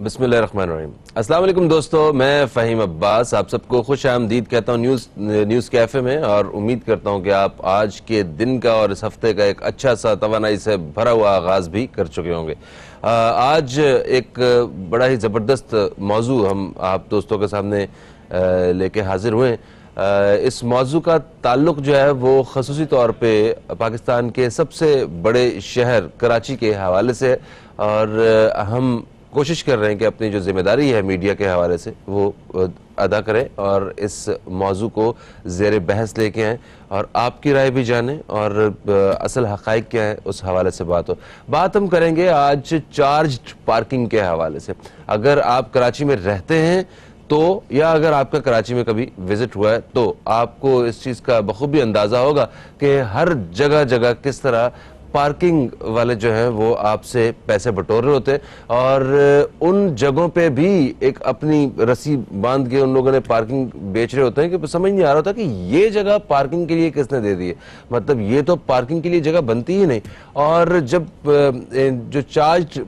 بسم اللہ الرحمن الرحیم۔ السلام علیکم دوستو، میں فہیم عباس آپ سب کو خوش آمدید کہتا ہوں نیوز کیفے میں، اور امید کرتا ہوں کہ آپ آج کے دن کا اور اس ہفتے کا ایک اچھا سا توانائی سے بھرا ہوا آغاز بھی کر چکے ہوں گے۔ آج ایک بڑا ہی زبردست موضوع ہم آپ دوستوں کے سامنے لے کے حاضر ہوئے ہیں۔ اس موضوع کا تعلق جو ہے وہ خصوصی طور پہ پاکستان کے سب سے بڑے شہر کراچی کے حوالے سے، اور ہم کوشش کر رہے ہیں کہ اپنی جو ذمہ داری ہے میڈیا کے حوالے سے وہ ادا کریں اور اس موضوع کو زیر بحث لے کے آئیں اور آپ کی رائے بھی جانیں اور اصل حقائق کیا ہے اس حوالے سے بات ہم کریں گے آج چارجڈ پارکنگ کے حوالے سے۔ اگر آپ کراچی میں رہتے ہیں تو یا اگر آپ کا کراچی میں کبھی وزٹ ہوا ہے تو آپ کو اس چیز کا بخوبی اندازہ ہوگا کہ ہر جگہ کس طرح پارکنگ والے جو ہیں وہ آپ سے پیسے بٹور رہے ہوتے ہیں، اور ان جگہوں پہ بھی ایک اپنی رسی باندھ کے ان لوگوں نے پارکنگ بیچ رہے ہوتے ہیں کہ سمجھ نہیں آ رہا ہوتا کہ یہ جگہ پارکنگ کے لیے کس نے دے دی ہے، مطلب یہ تو پارکنگ کے لیے جگہ بنتی ہی نہیں۔ اور جب جو چارج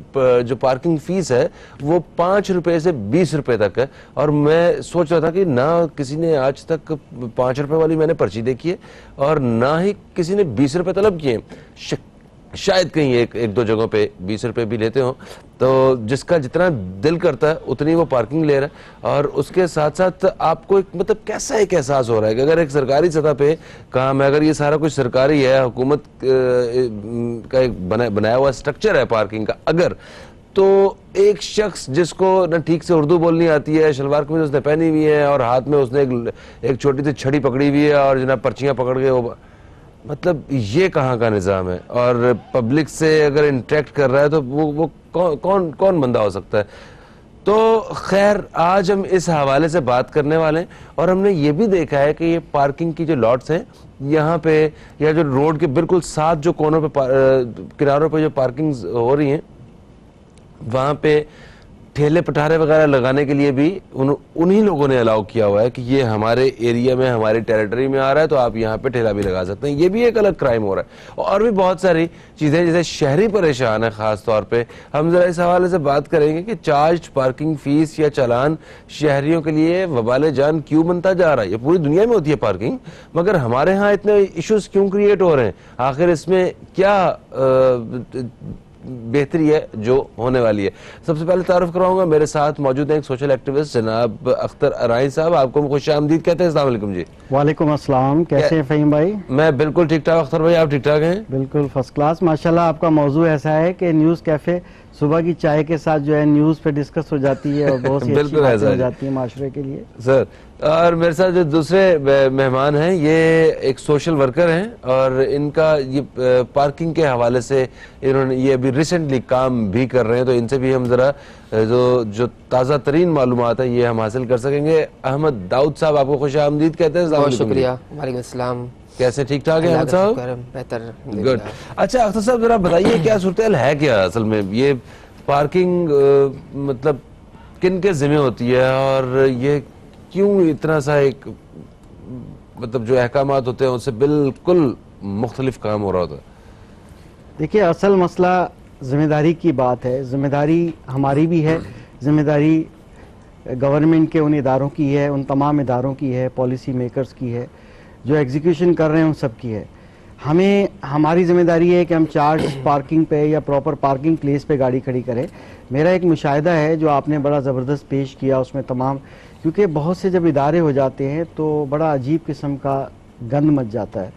جو پارکنگ فیس ہے وہ 5 روپے سے 20 روپے تک ہے، اور میں سوچ رہا تھا کہ نہ کسی نے آج تک 5 روپے والی میں نے پرچی دیکھی ہے اور نہ ہی کسی نے 20 روپے طلب کیے ہیں۔ شاید کہیں ایک دو جگہوں پہ 20 روپے بھی لیتے ہوں، تو جس کا جتنا دل کرتا ہے اتنی وہ پارکنگ لے رہا ہے۔ اور اس کے ساتھ ساتھ آپ کو ایک مطلب کیسا ایک احساس ہو رہا ہے کہ اگر ایک سرکاری سطح پہ کام ہے، اگر یہ سارا کچھ سرکاری ہے، حکومت کا ایک بنایا ہوا سٹرکچر ہے پارکنگ کا، اگر تو ایک شخص جس کو نہ ٹھیک سے اردو بولنی آتی ہے، شلوار قمیض اس نے پہنی ہوئی ہے اور ہاتھ میں اس نے ایک چھوٹی سی چھڑی پکڑی ہوئی ہے اور جناب پرچیاں پکڑ کے مطلب یہ کہاں کا نظام ہے؟ اور پبلک سے اگر انٹریکٹ کر رہا ہے تو وہ کون بندہ ہو سکتا ہے؟ تو خیر آج ہم اس حوالے سے بات کرنے والے ہیں، اور ہم نے یہ بھی دیکھا ہے کہ یہ پارکنگ کی جو لاٹس ہیں یہاں پہ یا جو روڈ کے بالکل ساتھ جو کونوں پہ کناروں پہ جو پارکنگز ہو رہی ہیں وہاں پہ ٹھیلے پٹھارے وغیرہ لگانے کے لیے بھی انہی لوگوں نے الاؤ کیا ہوا ہے کہ یہ ہمارے ایریا میں ہماری ٹیریٹری میں آ رہا ہے تو آپ یہاں پہ ٹھیلا بھی لگا سکتے ہیں۔ یہ بھی ایک الگ کرائم ہو رہا ہے، اور بھی بہت ساری چیزیں جیسے شہری پریشان ہے۔ خاص طور پہ ہم ذرا اس حوالے سے بات کریں گے کہ چارجڈ پارکنگ فیس یا چالان شہریوں کے لیے وبال جان کیوں بنتا جا رہا ہے؟ یہ پوری دنیا میں ہوتی ہے پارکنگ، مگر ہمارے ہاں اتنے ایشوز کیوں کریٹ ہو رہے ہیں؟ آخر اس میں کیا بہتری ہے جو ہونے والی ہے؟ سب سے پہلے تعارف کرواؤں گا، میرے ساتھ موجود ہیں ایک سوشل ایکٹیوسٹ جناب اختر ارائیں صاحب، آپ کو خوش آمدید کہتے ہیں۔ السلام علیکم جی۔ وعلیکم السلام، کیسے ہیں فہیم بھائی؟ میں بالکل ٹھیک ٹھاک اختر بھائی، آپ ٹھیک ٹھاک ہیں؟ بالکل فرسٹ کلاس ماشاءاللہ۔ آپ کا موضوع ایسا ہے کہ نیوز کیفے صبح کی چائے کے ساتھ جو ہے نیوز پہ ڈسکس ہو جاتی ہے اور بہت سی اچھی باتیں ہو جاتی ہیں معاشرے کے لیے سر۔ اور میرے ساتھ جو دوسرے مہمان ہیں یہ ایک سوشل ورکر ہیں، اور ان کا یہ پارکنگ کے حوالے سے انہوں نے یہ ابھی ریسنٹلی کام بھی کر رہے ہیں، تو ان سے بھی ہم ذرا جو تازہ ترین معلومات ہیں یہ ہم حاصل کر سکیں گے۔ احمد داؤد صاحب، آپ کو خوش آمدید کہتے ہیں۔ بہت شکریہ۔ وعلیکم السلام، کیسے ٹھیک ٹھاک ہیں احمد صاحب؟ بہتر، گڈ۔ اچھا اختر صاحب ذرا بتائیے کیا صورتحال ہے کیا اصل میں؟ یہ پارکنگ مطلب کن کے ذمہ ہوتی ہے، اور یہ کیوں اتنا سا ایک مطلب جو احکامات ہوتے ہیں ان سے بالکل مختلف کام ہو رہا ہوتا ہے؟ دیکھیے اصل مسئلہ ذمہ داری کی بات ہے۔ ذمہ داری ہماری بھی ہے، ذمہ داری گورنمنٹ کے ان اداروں کی ہے، ان تمام اداروں کی ہے، پالیسی میکرز کی ہے، جو ایگزیکیوشن کر رہے ہیں ان سب کی ہے۔ ہماری ذمہ داری ہے کہ ہم چارج پارکنگ پہ یا پراپر پارکنگ پلیس پہ گاڑی کھڑی کریں۔ میرا ایک مشاہدہ ہے جو آپ نے بڑا زبردست پیش کیا، اس میں تمام کیونکہ بہت سے جب ادارے ہو جاتے ہیں تو بڑا عجیب قسم کا گند مچ جاتا ہے۔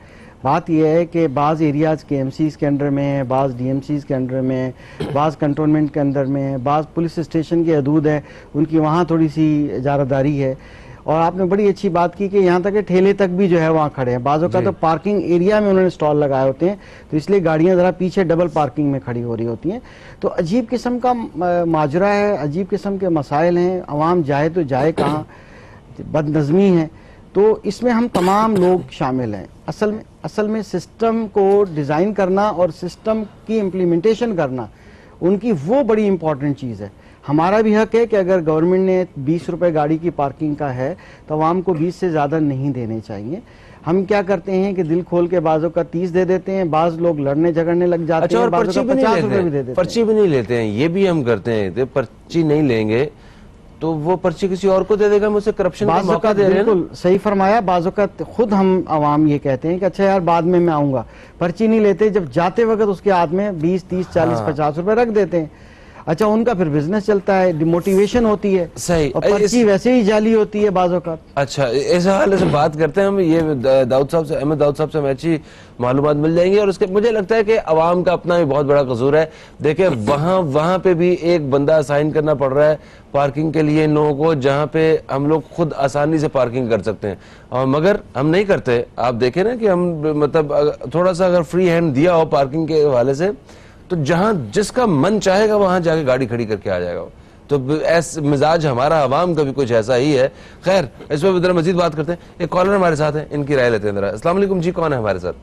بات یہ ہے کہ بعض ایریاز کے ایم سیز کے انڈر میں ہیں، بعض ڈی ایم سیز کے انڈر میں ہیں، بعض کنٹونمنٹ کے اندر میں ہیں، بعض پولیس اسٹیشن کے حدود ہے، ان کی وہاں تھوڑی سی اجارہ داری ہے۔ اور آپ نے بڑی اچھی بات کی کہ یہاں تک کہ ٹھیلے تک بھی جو ہے وہاں کھڑے ہیں، بعض اوقات تو پارکنگ ایریا میں انہوں نے سٹال لگائے ہوتے ہیں، تو اس لیے گاڑیاں ذرا پیچھے ڈبل پارکنگ میں کھڑی ہو رہی ہوتی ہیں۔ تو عجیب قسم کا ماجرا ہے، عجیب قسم کے مسائل ہیں، عوام جائے تو جائے کہاں، بد نظمی ہے۔ تو اس میں ہم تمام لوگ شامل ہیں۔ اصل میں سسٹم کو ڈیزائن کرنا اور سسٹم کی امپلیمنٹیشن کرنا ان کی وہ بڑی امپورٹنٹ چیز ہے۔ ہمارا بھی حق ہے کہ اگر گورنمنٹ نے 20 روپے گاڑی کی پارکنگ کا ہے تو عوام کو 20 سے زیادہ نہیں دینے چاہیے۔ ہم کیا کرتے ہیں کہ دل کھول کے بعضوں کا 30 دے دیتے ہیں, بعض لوگ لڑنے جھگڑنے لگ جاتے اچھا, ہیں, اور بعضوں پرچی کا بھی 50 نہیں روپے بھی دے لیتے دیتے ہیں, ہیں. پرچی بھی نہیں لیتے ہیں, یہ بھی ہم کرتے ہیں. پرچی نہیں لیں گے تو وہ پرچی کسی اور کو دے دے گا, ہم اسے کرپشن کا بعض موقع اوقات دے رہے ہیں. بالکل صحیح فرمایا, بعض اوقات خود ہم عوام یہ کہتے ہیں کہ اچھا یار بعد میں آؤں گا, پرچی نہیں لیتے, جب جاتے وقت اس کے ہاتھ میں 20 30 40 50 روپے رکھ دیتے ہیں. اچھا, ان کا پھر بزنس چلتا ہے, ڈیموٹیویشن ہوتی ہے, صحیح. اور پرچی ویسے ہی جعلی ہوتی ہے بعض اوقات. اچھا, اس حوالے سے بات کرتے ہیں ہم. یہ داؤد صاحب سے, احمد داؤد صاحب سے ہمیں اچھی معلومات مل جائیں گی, اور اس کے مجھے لگتا ہے کہ عوام کا اپنا بھی بہت بڑا قصور ہے. دیکھیں وہاں پہ بھی ایک بندہ اسائن کرنا پڑ رہا ہے پارکنگ کے لیے ان لوگوں کو, جہاں پہ ہم لوگ خود آسانی سے پارکنگ کر سکتے ہیں, اور مگر ہم نہیں کرتے. آپ دیکھیں نا کہ ہم مطلب تھوڑا سا اگر فری ہینڈ دیا ہو پارکنگ کے حوالے سے, تو جہاں جس کا من چاہے گا وہاں جا کے گاڑی کھڑی کر کے آ جائے گا. تو ایس مزاج ہمارا عوام کا بھی کچھ ایسا ہی ہے. خیر, اس پہ ذرا مزید بات کرتے ہیں. ایک کالر ہمارے ساتھ ہیں, ان کی رائے لیتے ہیں ذرا. السلام علیکم جی, کون ہے ہمارے ساتھ؟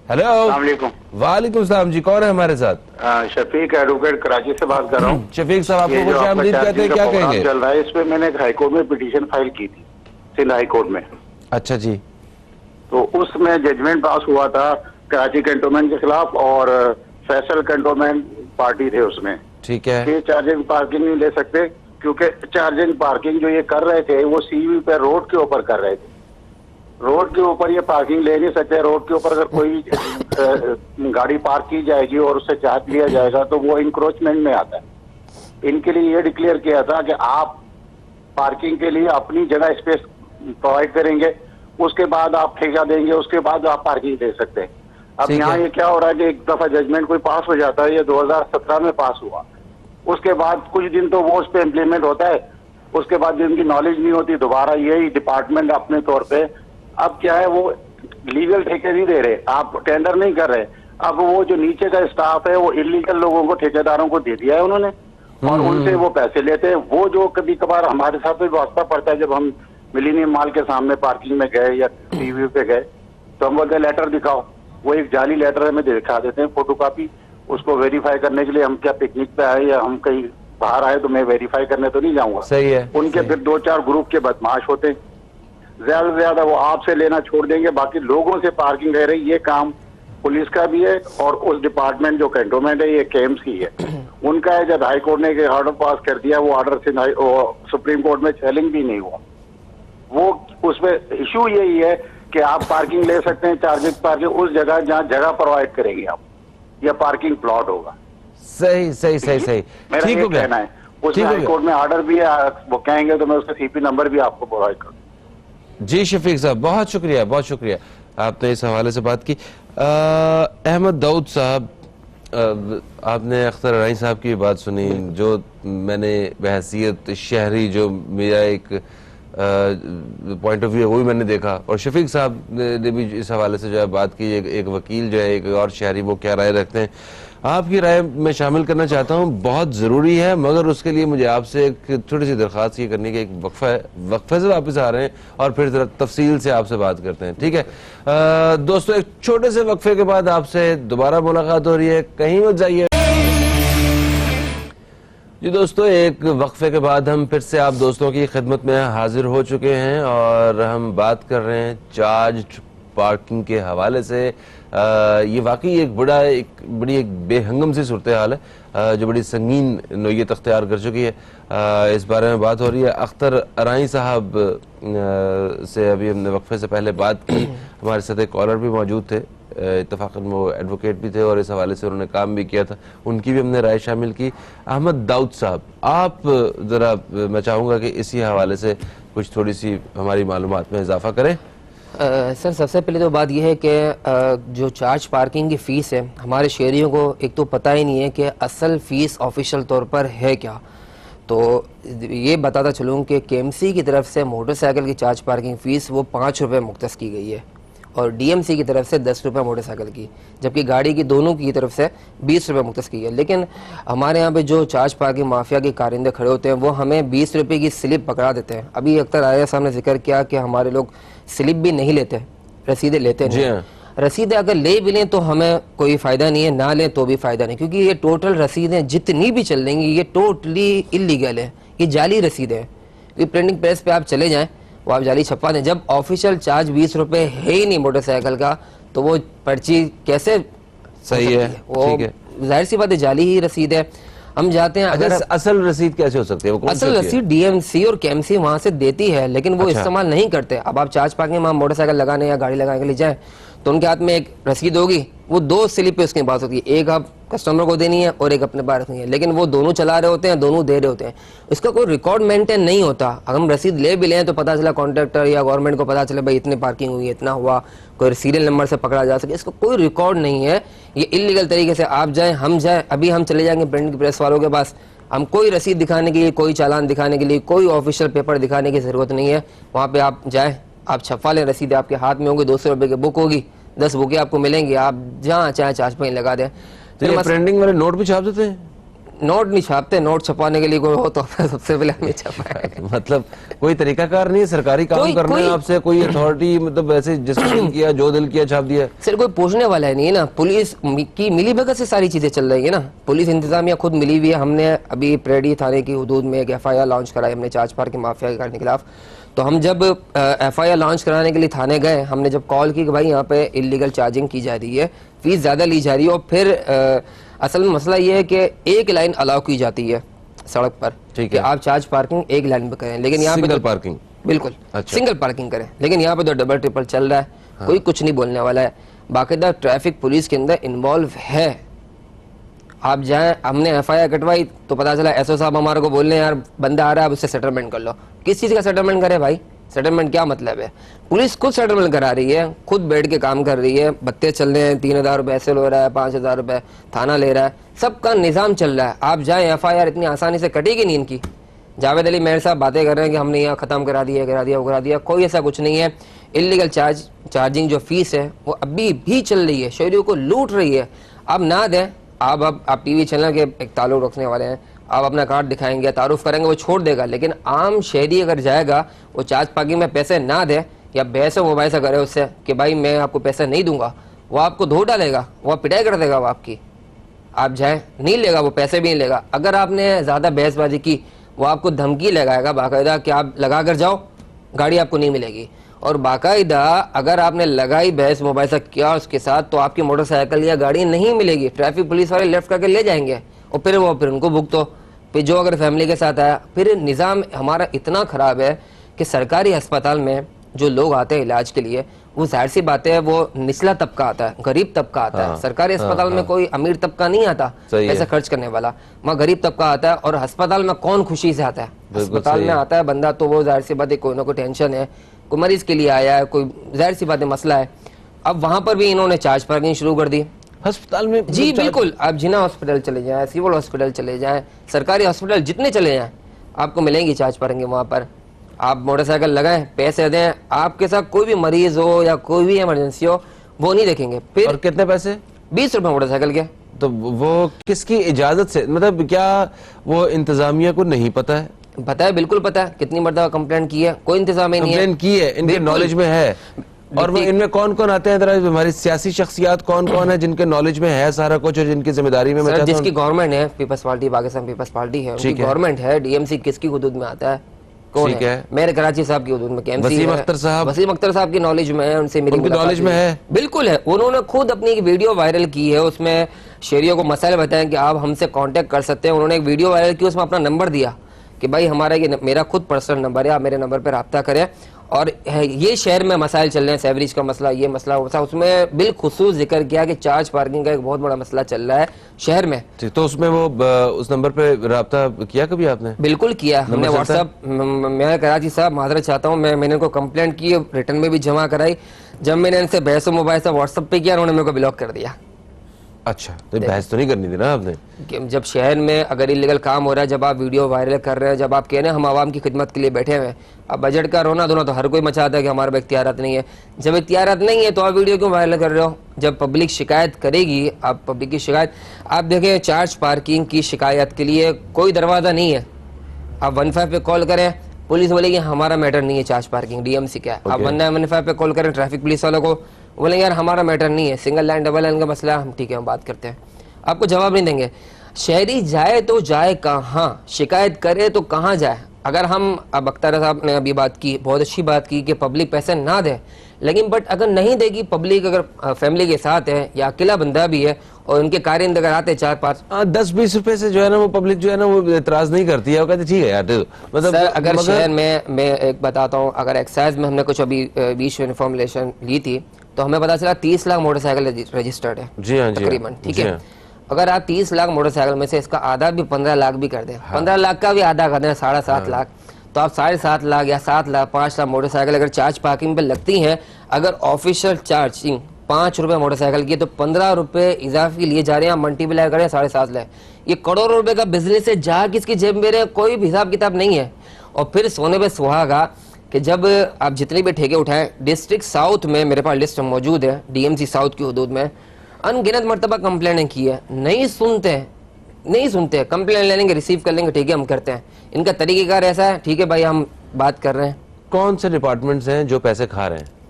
ہیلو, السلام علیکم. وعلیکم السلام جی, کون ہے ہمارے ساتھ؟ شفیق ایڈوکیٹ کراچی سے بات کر رہا ہوں. شفیق صاحب, آپ کو یہ جو خوش آپ کا آمدید کہتے ہیں, کیا کہیں گے؟ چل رہا ہے, اس پہ میں نے ایک ہائی کورٹ میں پٹیشن فائل کی تھی, سندھ ہائی کورٹ میں. اچھا جی. تو اس میں ججمنٹ پاس ہوا تھا کراچی کنٹونمنٹ کے خلاف, اور فیصل کنٹونمنٹ پارٹی تھے اس میں. ٹھیک ہے. یہ چارجنگ پارکنگ نہیں لے سکتے, کیونکہ چارجنگ پارکنگ جو یہ کر رہے تھے وہ سی وی پہ روڈ کے اوپر کر رہے تھے. روڈ کے اوپر یہ پارکنگ لے نہیں سکتے. روڈ کے اوپر اگر کوئی گاڑی پارک کی جائے گی اور اس سے چارج لیا جائے گا تو وہ انکروچمنٹ میں آتا ہے. ان کے لیے یہ ڈکلیئر کیا تھا کہ آپ پارکنگ کے لیے اپنی جگہ اسپیس پرووائڈ کریں گے, اس کے بعد آپ ٹھیکہ دیں گے, اس کے بعد آپ پارکنگ دے سکتے ہیں. اب یہاں یہ کیا ہو رہا ہے کہ ایک دفعہ ججمنٹ کوئی پاس ہو جاتا ہے, یہ 2017 میں پاس ہوا, اس کے بعد کچھ دن تو وہ اس پہ امپلیمنٹ ہوتا ہے, اس کے بعد جن کی نالج نہیں ہوتی دوبارہ یہی ڈپارٹمنٹ اپنے طور پہ اب کیا ہے وہ لیگل ٹھیکے نہیں دے رہے, آپ ٹینڈر نہیں کر رہے. اب وہ جو نیچے کا اسٹاف ہے وہ انلیگل لوگوں کو ٹھیکیداروں کو دے دیا ہے انہوں نے, اور ان سے وہ پیسے لیتے ہیں. وہ جو کبھی کبھار ہمارے ساتھ بھی واسطہ پڑتا ہے, جب ہم ملینیم مال کے سامنے پارکنگ میں گئے یا ٹی وی پہ گئے تو ہم بولتے ہیں لیٹر دکھاؤ, وہ ایک جعلی لیٹر ہمیں دکھا دیتے ہیں فوٹو کاپی, اس کو ویریفائی کرنے کے لیے ہم کیا پکنک پہ آئے یا ہم کہیں باہر آئے تو میں ویریفائی کرنے تو نہیں جاؤں گا. صحیح ہے. ان کے پھر 2-4 گروپ کے بدماش ہوتے ہیں, زیادہ سے زیادہ وہ آپ سے لینا چھوڑ دیں گے, باقی لوگوں سے پارکنگ لے رہی. یہ کام پولیس کا بھی ہے اور اس ڈپارٹمنٹ جو کنٹونمنٹ ہے یہ کیمز کی ہے, ان کا ہے. جب ہائی کورٹ نے ایک آرڈر پاس کر دیا, وہ آرڈر سے سپریم کورٹ میں چیلنج بھی نہیں ہوا. وہ اس میں ایشو یہی ہے کہ آپ پارکنگ لے سکتے ہیں, چارجنگ پارکنگ اس جگہ جہاں جگہ پرووائڈ کریں گے آپ, یا پارکنگ پلاٹ ہوگا. صحیح صحیح صحیح صحیح. میرا یہ کہنا ہے. اس میں ہائی کورٹ میں آرڈر بھی ہے, وہ کہیں گے تو میں اس کا سی پی نمبر بھی آپ کو پرووائڈ کروں. جی شفیق صاحب, بہت شکریہ, بہت شکریہ, آپ نے اس حوالے سے بات کی. احمد داؤد صاحب, آپ نے اختر ارائیں صاحب کی بات سنی, جو میں نے بحیثیت شہری جو میرا ایک پوائنٹ آف ویو وہ بھی میں نے دیکھا, اور شفیق صاحب نے بھی اس حوالے سے جو ہے بات کی. ایک وکیل جو ہے, ایک اور شہری, وہ کیا رائے رکھتے ہیں, آپ کی رائے میں شامل کرنا چاہتا ہوں. بہت ضروری ہے, مگر اس کے لیے مجھے آپ سے ایک چھوٹی سی درخواست یہ کرنی کہ ایک وقفہ ہے, وقفے سے واپس آ رہے ہیں اور پھر ذرا تفصیل سے آپ سے بات کرتے ہیں, ٹھیک ہے دوستو؟ ایک چھوٹے سے وقفے کے بعد آپ سے دوبارہ ملاقات ہو رہی ہے, کہیں مت جائیے. جی دوستو, ایک وقفے کے بعد ہم پھر سے آپ دوستوں کی خدمت میں حاضر ہو چکے ہیں, اور ہم بات کر رہے ہیں چارجڈ پارکنگ کے حوالے سے. یہ واقعی ایک بڑی ایک بے ہنگم سی صورتحال ہے جو بڑی سنگین نوعیت اختیار کر چکی ہے. اس بارے میں بات ہو رہی ہے. اختر ارائیں صاحب سے ابھی ہم نے وقفے سے پہلے بات کی, ہمارے ساتھ ایک کالر بھی موجود تھے, اتفاقاً وہ ایڈوکیٹ بھی تھے اور اس حوالے سے انہوں نے کام بھی کیا تھا, ان کی بھی ہم نے رائے شامل کی. احمد داؤد صاحب, آپ ذرا, میں چاہوں گا کہ اسی حوالے سے کچھ تھوڑی سی ہماری معلومات میں اضافہ کریں. سر سب سے پہلے تو بات یہ ہے کہ جو چارج پارکنگ کی فیس ہے, ہمارے شہریوں کو ایک تو پتہ ہی نہیں ہے کہ اصل فیس آفیشیل طور پر ہے کیا. تو یہ بتاتا چلوں کہ کے ایم سی کی طرف سے موٹر سائیکل کی چارج پارکنگ فیس وہ 5 روپے مختص کی گئی ہے, اور ڈی ایم سی کی طرف سے 10 روپے موٹر سائیکل کی, جبکہ گاڑی کی دونوں کی طرف سے 20 روپے مختص کی ہے. لیکن ہمارے یہاں پہ جو چارج پارکنگ مافیا کے کارندے کھڑے ہوتے ہیں وہ ہمیں 20 روپے کی سلپ پکڑا دیتے ہیں. ابھی اختر آیا صاحب نے ذکر کیا کہ ہمارے لوگ سلپ بھی نہیں لیتے, رسیدیں لیتے نہیں. رسیدیں اگر لے بھی لیں تو ہمیں کوئی فائدہ نہیں ہے, نہ لیں تو بھی فائدہ نہیں, کیونکہ یہ ٹوٹل رسیدیں جتنی بھی چل رہیں گی یہ ٹوٹلی انلیگل ہے, یہ جعلی رسیدیں ہیں. کیونکہ پرنٹنگ پریس پہ آپ چلے جائیں, وہ آپ جعلی چھپا دیں. جب آفیشیل چارج 20 روپے ہے ہی نہیں موٹر سائیکل کا تو وہ پرچی کیسے صحیح ہے؟ وہ ظاہر سی بات ہے جعلی ہی رسید ہے. ہم جاتے ہیں اگر اصل رسید کیسے ہو سکتی ہے؟ اصل رسید ڈی ایم سی اور کے ایم سی وہاں سے دیتی ہے لیکن وہ استعمال نہیں کرتے. اب آپ چارج پارکنگ میں موٹر سائیکل لگانے یا گاڑی لگانے کے لیے جائیں تو ان کے ہاتھ میں ایک رسید ہوگی, وہ 2 سلپ پہ اس کے پاس ہوتی ہے, ایک آپ کسٹمر کو دینی ہے اور ایک اپنے پاس رکھنی ہے, لیکن وہ دونوں چلا رہے ہوتے ہیں, دونوں دے رہے ہوتے ہیں, اس کا کوئی ریکارڈ مینٹین نہیں ہوتا. اگر ہم رسید لے بھی لیں تو پتہ چلا کانٹریکٹر یا گورنمنٹ کو پتہ چلے بھائی اتنے پارکنگ ہوئی, اتنا ہوا, کوئی سیریل نمبر سے پکڑا جا سکے, اس کا کوئی ریکارڈ نہیں ہے. یہ انلیگل طریقے سے آپ جائیں, ہم جائیں, ابھی ہم چلے جائیں گے پرنٹ پریس والوں کے پاس, ہم کوئی رسید دکھانے کے لیے, کوئی چالان دکھانے کے لیے, کوئی آفیشیل پیپر دکھانے کی ضرورت نہیں ہے. وہاں پہ آپ جائیں, آپ چھپا لیں, رسید آپ کے ہاتھ میں ہوگی, 200 روپے کی بک ہوگی, 10 بکیں آپ کو ملیں گی, آپ جہاں چاہیں چارج پوائنٹ لگا دیں. پرنٹنگ والے نوٹ بھی چھاپ دیتے ہیں؟ نوٹ نہیں چھاپتے, نوٹ چھپانے کے لیے کوئی ہو تو سب سے پہلے ہمیں چھپائے. مطلب کوئی طریقہ کار نہیں ہے سرکاری کام کرنا ہے آپ سے, کوئی اتھارٹی مطلب ایسے جس کو دل کیا جو دل کیا چھاپ دیا؟ سر کوئی پوچھنے والا ہے نہیں ہے نا, پولیس کی ملی بھگت سے ساری چیزیں چل رہی ہیں نا, پولیس انتظامیہ خود ملی ہوئی ہے. ہم نے ابھی پریڈی تھانے کی حدود میں ایک ایف آئی آر لانچ کرائی ہم نے چارج پارک مافیا کے کرنے کے خلاف. تو ہم جب ایف آئی آر لانچ کرانے کے لیے تھانے گئے, ہم نے جب کال کی کہ بھائی یہاں پہ انلیگل چارجنگ کی جا رہی ہے, فیس زیادہ لی جا رہی ہے, اور پھر اصل میں مسئلہ یہ ہے کہ ایک لائن الاؤ کی جاتی ہے سڑک پر کہ آپ چارج پارکنگ ایک لائن پہ کریں, لیکن یہاں پہ سنگل پارکنگ, بالکل سنگل پارکنگ کریں, لیکن یہاں پہ تو ڈبل ٹرپل چل رہا ہے, کوئی کچھ نہیں بولنے والا ہے. باقاعدہ ٹریفک پولیس کے اندر انوالو ہے. آپ جائیں, ہم نے ایف آئی آر کٹوائی تو پتا چلا ایس او صاحب ہمارے کو بول رہے ہیں یار بندہ آ رہا ہے, اب اس سے سیٹلمنٹ کر لو. کس چیز کا سیٹلمنٹ کرے بھائی؟ سیٹلمنٹ کیا مطلب ہے؟ پولیس خود سیٹلمنٹ کرا رہی ہے, خود بیٹھ کے کام کر رہی ہے, بتے چل رہے ہیں, 3000 روپے ایسے لے رہا ہے, 5000 روپے تھانہ لے رہا ہے, سب کا نظام چل رہا ہے. آپ جائیں, ایف آئی آر اتنی آسانی سے کٹے گی نہیں ان کی. جاوید علی میر صاحب باتیں کر رہے ہیں کہ ہم نے یہاں ختم کرا دیا, وہ کرا دیا, کوئی ایسا کچھ نہیں ہے. انلیگل چارجنگ جو فیس ہے وہ ابھی بھی چل رہی ہے, شہریوں کو لوٹ رہی ہے. اب نہ دیں, آپ ٹی وی چینل کے ایک تعلق رکھنے والے ہیں, آپ اپنا کارڈ دکھائیں گے, تعارف کریں گے, وہ چھوڑ دے گا. لیکن عام شہری اگر جائے گا, وہ چارج پارکنگ میں پیسے نہ دے یا بحث و مباحثہ کرے اس سے کہ بھائی میں آپ کو پیسے نہیں دوں گا, وہ آپ کو دھو ڈالے گا, وہ پٹائی کر دے گا وہ آپ کی. آپ جائیں, نہیں لے گا, وہ پیسے بھی نہیں لے گا. اگر آپ نے زیادہ بحث بازی کی, وہ آپ کو دھمکی لگائے گا باقاعدہ کہ آپ لگا کر جاؤ, گاڑی آپ کو نہیں ملے گی. اور باقاعدہ اگر آپ نے لگائی بحث مباحثہ کیا اس کے ساتھ تو آپ کی موٹر سائیکل یا گاڑی نہیں ملے گی. ٹریفک پولیس والے لیفٹ کر کے لے جائیں گے اور پھر ان کو بھگتو. پھر جو اگر فیملی کے ساتھ آیا, پھر نظام ہمارا اتنا خراب ہے کہ سرکاری ہسپتال میں جو لوگ آتے ہیں علاج کے لیے, وہ ظاہر سی بات ہے وہ نچلا طبقہ آتا ہے, غریب طبقہ آتا ہے. سرکاری ہسپتال میں کوئی امیر طبقہ نہیں آتا پیسے خرچ کرنے والا, وہاں غریب طبقہ آتا ہے. اور ہسپتال میں کون خوشی سے آتا ہے؟ ہسپتال میں آتا ہے بندہ تو وہ ظاہر سی بات ہے کوئی نہ کوئی ٹینشن ہے, کوئی مریض کے لیے آیا ہے, کوئی ظاہر سی بات ہے مسئلہ ہے. اب وہاں پر بھی انہوں نے چارج پارکنگ شروع کر دی ہسپتال میں. جی بالکل, آپ جنا ہاسپٹل چلے جائیں, سول ہاسپٹل چلے جائیں, سرکاری ہاسپٹل جتنے چلے جائیں, آپ کو ملیں گی چارج پارکنگ وہاں پر. آپ موٹر سائیکل لگائیں, پیسے دیں, آپ کے ساتھ کوئی بھی مریض ہو یا کوئی بھی ایمرجنسی ہو وہ نہیں دیکھیں گے. پھر اور کتنے پیسے؟ 20 روپے موٹر سائیکل کے. تو وہ کس کی اجازت سے, مطلب کیا وہ انتظامیہ کو نہیں پتا ہے؟ پتا ہے, بالکل پتا ہے, کتنی مرتبہ کمپلینٹ کی ہے, کوئی انتظام ہی نہیں ہے. کمپلین کی ہے, ان کے نالج میں ہے. اور وہ ان میں کون کون آتے ہیں ذرا ہماری سیاسی شخصیات کون کون ہیں جن کے نالج میں ہے سارا کچھ اور جن کی ذمہ داری میں؟ جس کی گورنمنٹ ہے, پیپلز پارٹی, پاکستان پیپلز پارٹی ہے, ان کی گورنمنٹ ہے. ڈی ایم سی کس کی حدود میں آتا ہے؟ کون ہے؟ میرے کراچی صاحب کی حدود میں. وسیم اختر صاحب, وسیم اختر صاحب کی نالج میں ہے, ان سے میری نالج میں ہے, بالکل ہے. انہوں نے خود اپنی ایک ویڈیو وائرل کی ہے, اس میں شہریوں کو مسائل بتائیں کہ آپ ہم سے کانٹیکٹ کر سکتے ہیں. انہوں نے ایک ویڈیو وائرل کی, اس میں اپنا نمبر دیا کہ بھائی ہمارا یہ میرا خود پرسنل نمبر ہے, آپ میرے نمبر پہ رابطہ کریں. اور یہ شہر میں مسائل چل رہے ہیں, سیوریج کا مسئلہ, یہ مسئلہ, اس میں بالخصوص ذکر کیا کہ چارج پارکنگ کا ایک بہت بڑا مسئلہ چل رہا ہے شہر میں. تو اس میں وہ اس نمبر پہ رابطہ کیا کبھی آپ نے؟ بالکل کیا ہم نے, واٹس ایپ. میں کراچی صاحب معذرت چاہتا ہوں, میں نے ان کو کمپلینٹ کی, ریٹرن میں بھی جمع کرائی. جب میں نے ان سے بحث و مباحثہ واٹس ایپ پہ کیا, انہوں نے میرے کو بلاک کر دیا. اچھا, تو بحث تو نہیں کرنی تھی نا آپ نے؟ جب شہر میں اگر انلیگل کام ہو رہا ہے, جب آپ ویڈیو وائرل کر رہے ہیں, جب آپ کہہ رہے ہیں ہم عوام کی خدمت کے لیے بیٹھے ہوئے ہیں, اب بجٹ کا رونا دھونا تو ہر کوئی مچاتا ہے کہ ہمارے پاس اختیارات نہیں ہے. جب اختیارات نہیں ہے تو آپ ویڈیو کیوں وائرل کر رہے ہو؟ جب پبلک شکایت کرے گی, آپ پبلک کی شکایت, آپ دیکھیں چارج پارکنگ کی شکایت کے لیے کوئی دروازہ نہیں ہے. آپ 15 پہ کال کریں, پولیس بولے گی ہمارا میٹر نہیں ہے charge parking, D M C کیا ہے. آپ 1915 پہ کال کریں ٹریفک پولیس والوں کو, بولیں یار ہمارا میٹر نہیں ہے, سنگل لائن ڈبل لائن کا مسئلہ, ہم ٹھیک ہے ہم بات کرتے ہیں. آپ کو جواب نہیں دیں گے. شہری جائے تو جائے کہاں, شکایت کرے تو کہاں جائے؟ اگر ہم اب اختر صاحب نے ابھی بات کی, بہت اچھی بات کی کہ پبلک پیسے نہ دے, لیکن بٹ اگر نہیں دے گی پبلک, اگر فیملی کے ساتھ ہے یا اکیلا بندہ بھی ہے اور ان کے کارندے اگر آتے 4-5 10-20 روپے سے جو ہے نا وہ پبلک جو ہے نا وہ اعتراض نہیں کرتی ہے, وہ کہتے ٹھیک ہے یار مطلب. سر اگر شہر میں ایک بتاتا ہوں, اگر ایکسائز میں ہم نے کچھ ابھی بیچ میں انفارمیشن لی تھی تو ہمیں پتا چلا 30 لاکھ موٹر سائیکل رجسٹرڈ ہے جی ہاں جی تقریباً, ٹھیک ہے. اگر آپ 30 لاکھ موٹر سائیکل میں سے اس کا آدھا بھی 15 لاکھ بھی کر دیں, 15 لاکھ کا بھی آدھا کر دیں 7.5 لاکھ, تو آپ 7.5 لاکھ یا 7 لاکھ 5 لاکھ موٹر سائیکل اگر چارج پارکنگ پہ لگتی ہیں, اگر آفیشیل چارجنگ 5 روپے موٹر سائیکل کی تو 15 روپے اضافی لیے جا رہے ہیں, ملٹی پلائی کریں 7.5 لاکھ. یہ کروڑوں روپے کا بزنس ہے, جہاں کس کی جیب میں رہے کوئی بھی حساب کتاب نہیں ہے. اور پھر سونے پہ سہاگا کہ جب آپ جتنے بھی ٹھیکے اٹھائیں, ڈسٹرکٹ ساؤتھ میں میرے پاس لسٹ موجود ہے, ڈی ایم سی ساؤتھ کی حدود میں ان گنت مرتبہ کمپلینیں کی ہے, نہیں سنتے, کمپلین لے لیں گے, ریسیو کر لیں گے, ٹھیک ہے ہم کرتے ہیں. ان کا طریقہ کار ایسا ہے, ٹھیک ہے بھائی ہم بات کر رہے ہیں. کون سے ڈپارٹمنٹس ہیں جو پیسے کھا رہے ہیں؟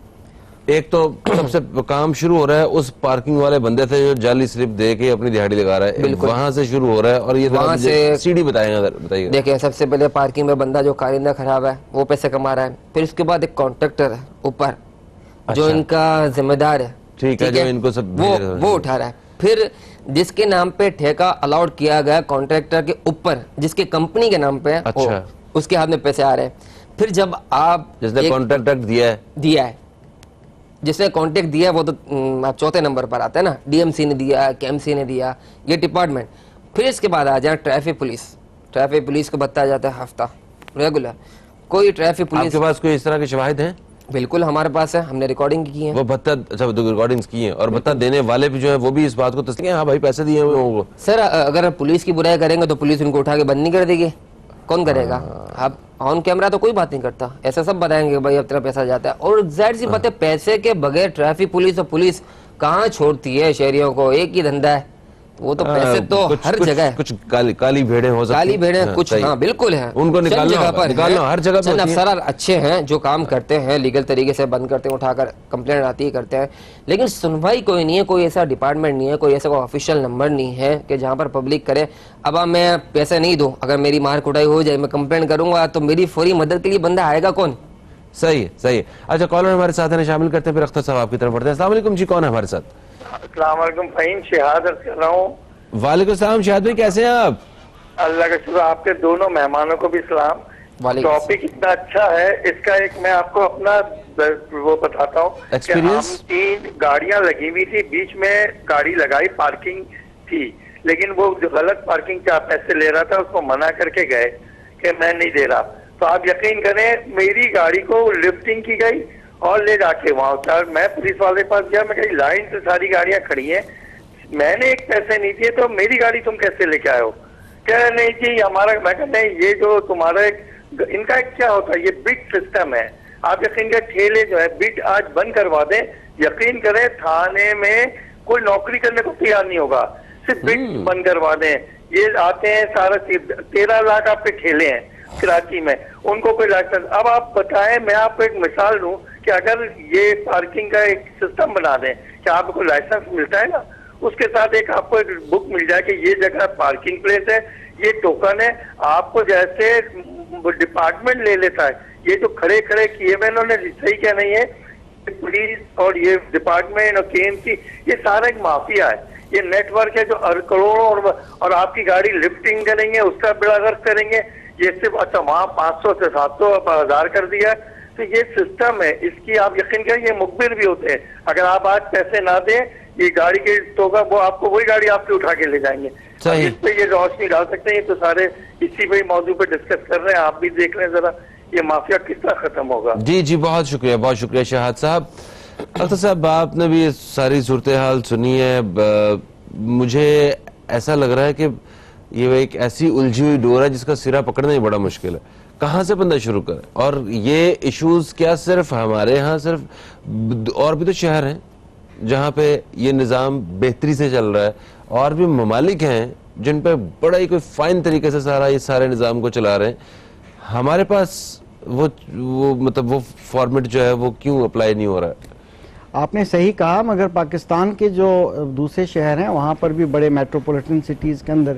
ایک تو سب سے کام شروع ہو رہا ہے اس پارکنگ والے بندے سے جو جعلی سلپ دے کے اپنی دہاڑی لگا رہا ہے, وہاں سے شروع ہو رہا ہے. اور یہ وہاں سے سی ڈی بتائیے. دیکھیں سب سے پہلے پارکنگ میں بندہ جو کارندہ خراب ہے وہ پیسے کما رہا ہے, پھر اس کے بعد ایک کانٹریکٹر ہے اوپر جو ان کا ذمہ دار ہے, ٹھیک ہے, جو ان کو سب وہ اٹھا رہا ہے. پھر جس کے نام پہ ٹھیکہ الاؤڈ کیا گیا کانٹریکٹر کے اوپر, جس کے کمپنی کے نام پہ, اس کے ہاتھ میں پیسے آ رہے ہیں. پھر جب آپ جس نے کانٹریکٹ دیا ہے جس نے کانٹیکٹ دیا ہے وہ تو آپ چوتھے نمبر پر آتا ہے نا, ڈی ایم سی نے دیا, کے ایم سی نے دیا, یہ ڈپارٹمنٹ. پھر اس کے بعد آ جائیں ٹریفک پولیس کو بتایا جاتا ہے ہفتہ ریگولر. کوئی ٹریفک پولیس, آپ کے پاس کوئی اس طرح کے شواہد ہیں؟ بالکل ہمارے پاس ہے, ہم نے ریکارڈنگ کی ہے. وہ بھتہ, اچھا ریکارڈنگز کی ہیں, اور بھتہ دینے والے بھی جو ہیں وہ بھی اس بات کو تصدیق ہیں, ہاں بھائی پیسے دیے ہوئے ہیں. سر اگر پولیس کی برائی کریں گے تو پولیس ان کو اٹھا کے بند نہیں کر دے گی, کون کرے گا؟ اب آن کیمرہ تو کوئی بات نہیں کرتا, ایسا سب بتائیں گے بھائی اب تیرا پیسہ جاتا ہے. اور ظاہر سی بات ہے پیسے کے بغیر ٹریفک پولیس اور پولیس کہاں چھوڑتی ہے شہریوں کو, ایک ہی دھندا ہے وہ تو پیسے تو ہر جگہ ہے. کچھ کالی بھیڑیں ہو سکتی ہیں, کالی بھیڑیں کچھ, ہاں بالکل ہیں, ان کو نکالنا ہر جگہ پر افسران اچھے ہیں جو کام کرتے ہیں, لیگل طریقے سے بند کرتے ہیں, اٹھا کر کمپلین آتی ہے کرتے ہیں, لیکن سنوائی کوئی نہیں ہے. کوئی ایسا ڈپارٹمنٹ نہیں ہے, کوئی ایسا کوئی آفیشیل نمبر نہیں ہے کہ جہاں پر پبلک کرے اب میں پیسے نہیں دوں, اگر میری مار کٹائی ہو جائے میں کمپلین کروں گا تو میری فوری مدد کے لیے بندہ آئے گا کون؟ صحیح ہے. اچھا کالر ہمارے ساتھ ہیں, شامل کرتے ہیں, پھر اختر صاحب آپ کی طرف بڑھتے ہیں. السلام علیکم جی, کون ہے ہمارے ساتھ؟ السلام علیکم, فہیم شہاد کر رہا ہوں. وعلیکم السلام شہاد بھائی, کیسے ہیں آپ؟ اللہ کا شکر, آپ کے دونوں مہمانوں کو بھی سلام. ٹاپک اتنا اچھا ہے, اس کا ایک میں آپ کو اپنا وہ بتاتا ہوں کہ ہم 3 گاڑیاں لگی ہوئی تھی, بیچ میں گاڑی لگائی, پارکنگ تھی, لیکن وہ جو غلط پارکنگ کے آپ پیسے لے رہا تھا اس کو منع کر کے گئے کہ میں نہیں دے رہا. تو آپ یقین کریں میری گاڑی کو لفٹنگ کی گئی اور لے جا کے وہاں, میں پولیس والے پاس گیا, میں کہی لائن سے ساری گاڑیاں کھڑی ہیں, میں نے ایک پیسے نہیں دیے تو میری گاڑی تم کیسے لے کے آئے ہو؟ کہہ نہیں جی ہمارا, میں کہتا ہوں یہ جو تمہارا ان کا کیا ہوتا ہے, یہ بٹ سسٹم ہے. آپ یقین کریں ٹھیلے جو ہے بٹ آج بند کروا دیں, یقین کریں تھانے میں کوئی نوکری کرنے کو تیار نہیں ہوگا, صرف بٹ بند کروا دیں. یہ آتے ہیں سارا 13 لاکھ آپ کے ٹھیلے ہیں کراچی میں, ان کو کوئی لائسنس. اب آپ بتائیں, میں آپ کو ایک مثال دوں کہ اگر یہ پارکنگ کا ایک سسٹم بنا دیں کہ آپ کو لائسنس ملتا ہے نا, اس کے ساتھ ایک آپ کو ایک بک مل جائے کہ یہ جگہ پارکنگ پلیس ہے, یہ ٹوکن ہے, آپ کو جیسے ڈپارٹمنٹ لے لیتا ہے. یہ جو کھڑے کیے ہوئے انہوں نے صحیح کیا نہیں ہے, پولیس اور یہ ڈپارٹمنٹ اور کے ایم سی یہ سارا ایک مافیا ہے, یہ نیٹ ورک ہے جو کروڑوں, اور آپ کی گاڑی لفٹنگ کریں گے اس کا بڑا غرض کریں گے. یہ صرف اچھا وہاں 500 سے 700 1000 کر دیا ہے. تو یہ سسٹم ہے, اس کی آپ یقین کریں یہ مخبر بھی ہوتے ہیں. اگر آپ آج پیسے نہ دیں یہ گاڑی کے ہوگا, وہ آپ کو وہی گاڑی آپ سے اٹھا کے لے جائیں گے. اس پہ یہ روشنی ڈال سکتے ہیں, یہ تو سارے اسی پہ موضوع پہ ڈسکس کر رہے ہیں, آپ بھی دیکھ لیں ذرا یہ مافیا کس طرح ختم ہوگا. جی بہت شکریہ شہاد صاحب. اختر صاحب آپ نے بھی ساری صورتحال سنی ہے, مجھے ایسا لگ رہا ہے کہ یہ ایک ایسی الجھی ہوئی ڈور ہے جس کا سرا پکڑنا ہی بڑا مشکل ہے. کہاں سے بندہ شروع کرے؟ اور یہ ایشوز کیا صرف ہمارے ہاں, صرف اور بھی تو شہر ہیں جہاں پہ یہ نظام بہتری سے چل رہا ہے, اور بھی ممالک ہیں جن پہ بڑا ہی کوئی فائن طریقے سے سارے نظام کو چلا رہے ہیں. ہمارے پاس وہ مطلب وہ فارمیٹ جو ہے وہ کیوں اپلائی نہیں ہو رہا ہے؟ آپ نے صحیح کہا, مگر پاکستان کے جو دوسرے شہر ہیں وہاں پر بھی بڑے میٹروپولیٹن سٹیز کے اندر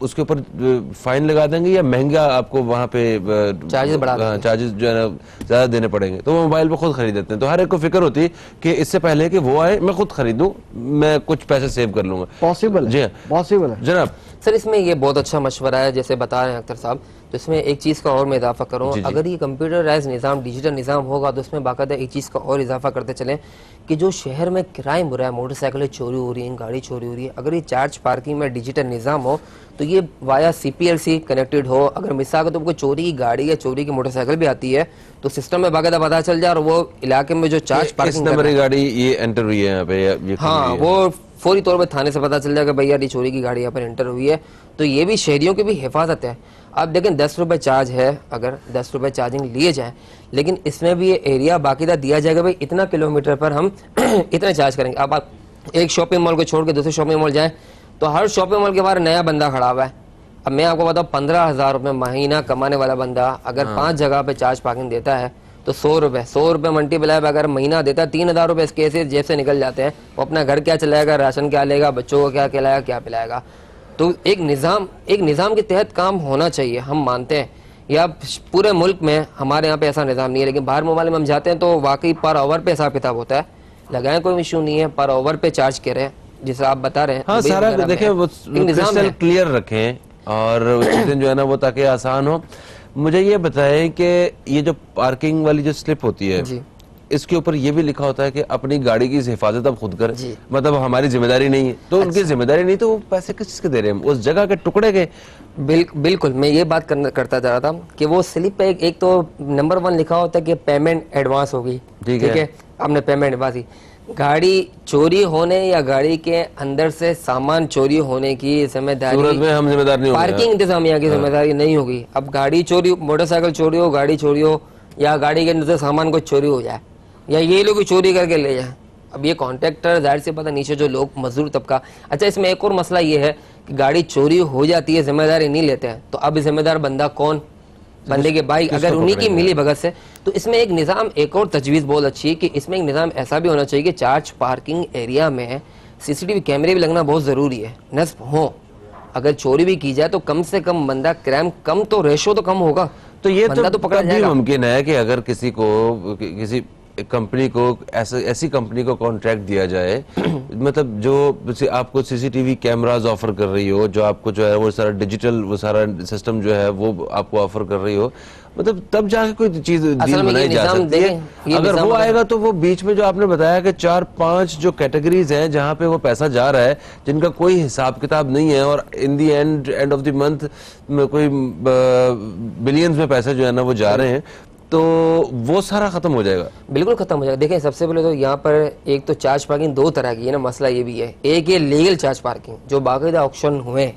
اس کے اوپر فائن لگا دیں گے یا مہنگا آپ کو وہاں پہ چارجز جو ہے نا زیادہ دینے پڑیں گے؟ تو وہ موبائل پہ خود خرید لیتے ہیں. تو ہر ایک کو فکر ہوتی ہے کہ اس سے پہلے کہ وہ آئے میں خود خریدوں, میں کچھ پیسے سیو کر لوں گا. پاسبل ہے, جی ہاں پاسبل ہے جناب. سر اس میں یہ بہت اچھا مشورہ ہے جیسے بتا رہے ہیں اختر صاحب. تو اس میں ایک چیز کا اور میں اضافہ کروں, اگر یہ کمپیوٹرائز نظام ڈیجیٹل نظام ہوگا تو اس میں باقاعدہ ایک چیز کا اور اضافہ کرتے چلیں کہ جو شہر میں کرائم ہو رہا ہے, موٹر سائیکلیں چوری ہو رہی ہیں, گاڑی چوری ہو رہی ہے, اگر یہ چارج پارکنگ میں ڈیجیٹل نظام ہو تو یہ وایا CPLC کنیکٹڈ ہو. اگر مثال کے طور پر چوری کی گاڑی یا چوری کی موٹر سائیکل بھی آتی ہے تو سسٹم میں باقاعدہ پتہ چل جائے اور وہ علاقے میں جو چارج پارکنگ اس نمبر کی گاڑی یہ انٹر ہوئی ہے یہاں پہ, ہاں وہ فوری طور پہ تھانے سے پتہ چل جائے گا بھائی یار یہ چوری کی گاڑی یہاں پر انٹر ہوئی ہے. تو یہ بھی شہریوں کی بھی حفاظت ہے. آپ دیکھیں 10 روپے چارج ہے, اگر 10 روپے چارجنگ لیے جائیں, لیکن اس میں بھی یہ ایریا باقاعدہ دیا جائے گا بھائی اتنا کلومیٹر پر ہم اتنا چارج کریں گے. اب آپ ایک شاپنگ مال کو چھوڑ کے دوسرے شاپنگ مال جائیں تو ہر شاپنگ مال کے باہر نیا بندہ کھڑا ہوا ہے. اب میں آپ کو بتاؤں 15,000 روپے مہینہ کمانے والا بندہ اگر 5 جگہ پہ چارج پارکنگ دیتا ہے تو 100 روپے ملٹی پلائی اگر مہینہ دیتا ہے 3,000 روپے اس کے جیب سے نکل جاتے ہیں. وہ اپنا گھر کیا چلائے گا, راشن کیا لے گا, بچوں کو کیا کھلائے گا, کیا پلائے گا. تو ایک نظام کے تحت کام ہونا چاہیے. ہم مانتے ہیں یا پورے ملک میں ہمارے یہاں پہ ایسا نظام نہیں ہے, لیکن باہر ممالک میں ہم جاتے ہیں تو واقعی پر اوور پہ حساب کتاب ہوتا ہے. لگائیں کوئی ایشو نہیں ہے, پر اوور پہ چارج کریں جیسے آپ بتا رہے ہیں. ہاں سارا دیکھیں وہ کرسٹل کلیئر رکھیں اور چیزیں جو ہے نا وہ تاکہ آسان ہو. مجھے یہ بتائیں کہ یہ جو پارکنگ والی جو سلپ ہوتی ہے اس کے اوپر یہ بھی لکھا ہوتا ہے کہ اپنی گاڑی کی حفاظت اب خود کریں, مطلب ہماری ذمہ داری نہیں ہے. تو ان کی ذمہ داری نہیں تو وہ پیسے کس کے دے رہے ہیں, اس جگہ کے ٹکڑے کے. بالکل میں یہ بات کرتا جا رہا تھا کہ وہ سلپ پہ ایک تو نمبر 1 لکھا ہوتا ہے کہ پیمنٹ ایڈوانس ہوگی, ٹھیک ہے, آپ نے پیمنٹ ایڈوانس دی. گاڑی چوری ہونے یا گاڑی کے اندر سے سامان چوری ہونے کی ذمہ داری پارکنگ انتظامیہ کی ذمہ داری نہیں ہوگی. اب گاڑی چوری, موٹر سائیکل چوری ہو, گاڑی چوری ہو, یا گاڑی کے اندر سے سامان کو چوری ہو جائے یا یہ لوگ چوری کر کے لے جائیں, اب یہ کانٹریکٹر ظاہر سے پتہ نیچے جو لوگ مزدور طبقہ. اچھا اس میں ایک اور مسئلہ یہ ہے کہ گاڑی چوری ہو جاتی ہے, ذمہ داری نہیں لیتے ہیں, تو اب ذمہ دار بندہ کون, بندے کے بھائی اگر انہی کی ملی بھگت سے. تو اس میں ایک نظام, ایک اور تجویز بہت اچھی ہے کہ اس میں ایک نظام ایسا بھی ہونا چاہیے کہ چارج پارکنگ ایریا میں CCTV کیمرے بھی لگنا بہت ضروری ہے, نصب ہوں. اگر چوری بھی کی جائے تو کم سے کم بندہ کرائم کم تو ریشو تو کم ہوگا. تو یہ تو پکڑا جائے گا. ممکن ہے کہ اگر کسی کو کسی کمپنی کو ایسی کمپنی کو کانٹریکٹ دیا جائے مطلب جو آپ کو CCTV کیمراز آفر کر رہی ہو, جو آپ کو جو ہے وہ سارا ڈیجیٹل وہ سارا سسٹم جو ہے وہ آپ کو آفر کر رہی ہو, مطلب تب جا کے کوئی چیز ڈیل بنائی جا سکتی ہے. اگر وہ آئے گا تو وہ بیچ میں جو آپ نے بتایا کہ 4-5 جو کیٹیگریز ہیں جہاں پہ وہ پیسہ جا رہا ہے جن کا کوئی حساب کتاب نہیں ہے اور in the end of the month کوئی بلینز میں پیسے جو ہے نا وہ جا رہے ہیں, تو وہ سارا ختم ہو جائے گا. بالکل ختم ہو جائے گا. دیکھیں سب سے پہلے تو یہاں پر ایک تو چارج پارکنگ 2 طرح کی ہے نا, مسئلہ یہ بھی ہے. ایک یہ لیگل چارج پارکنگ جو باقاعدہ آکشن ہوئے ہیں,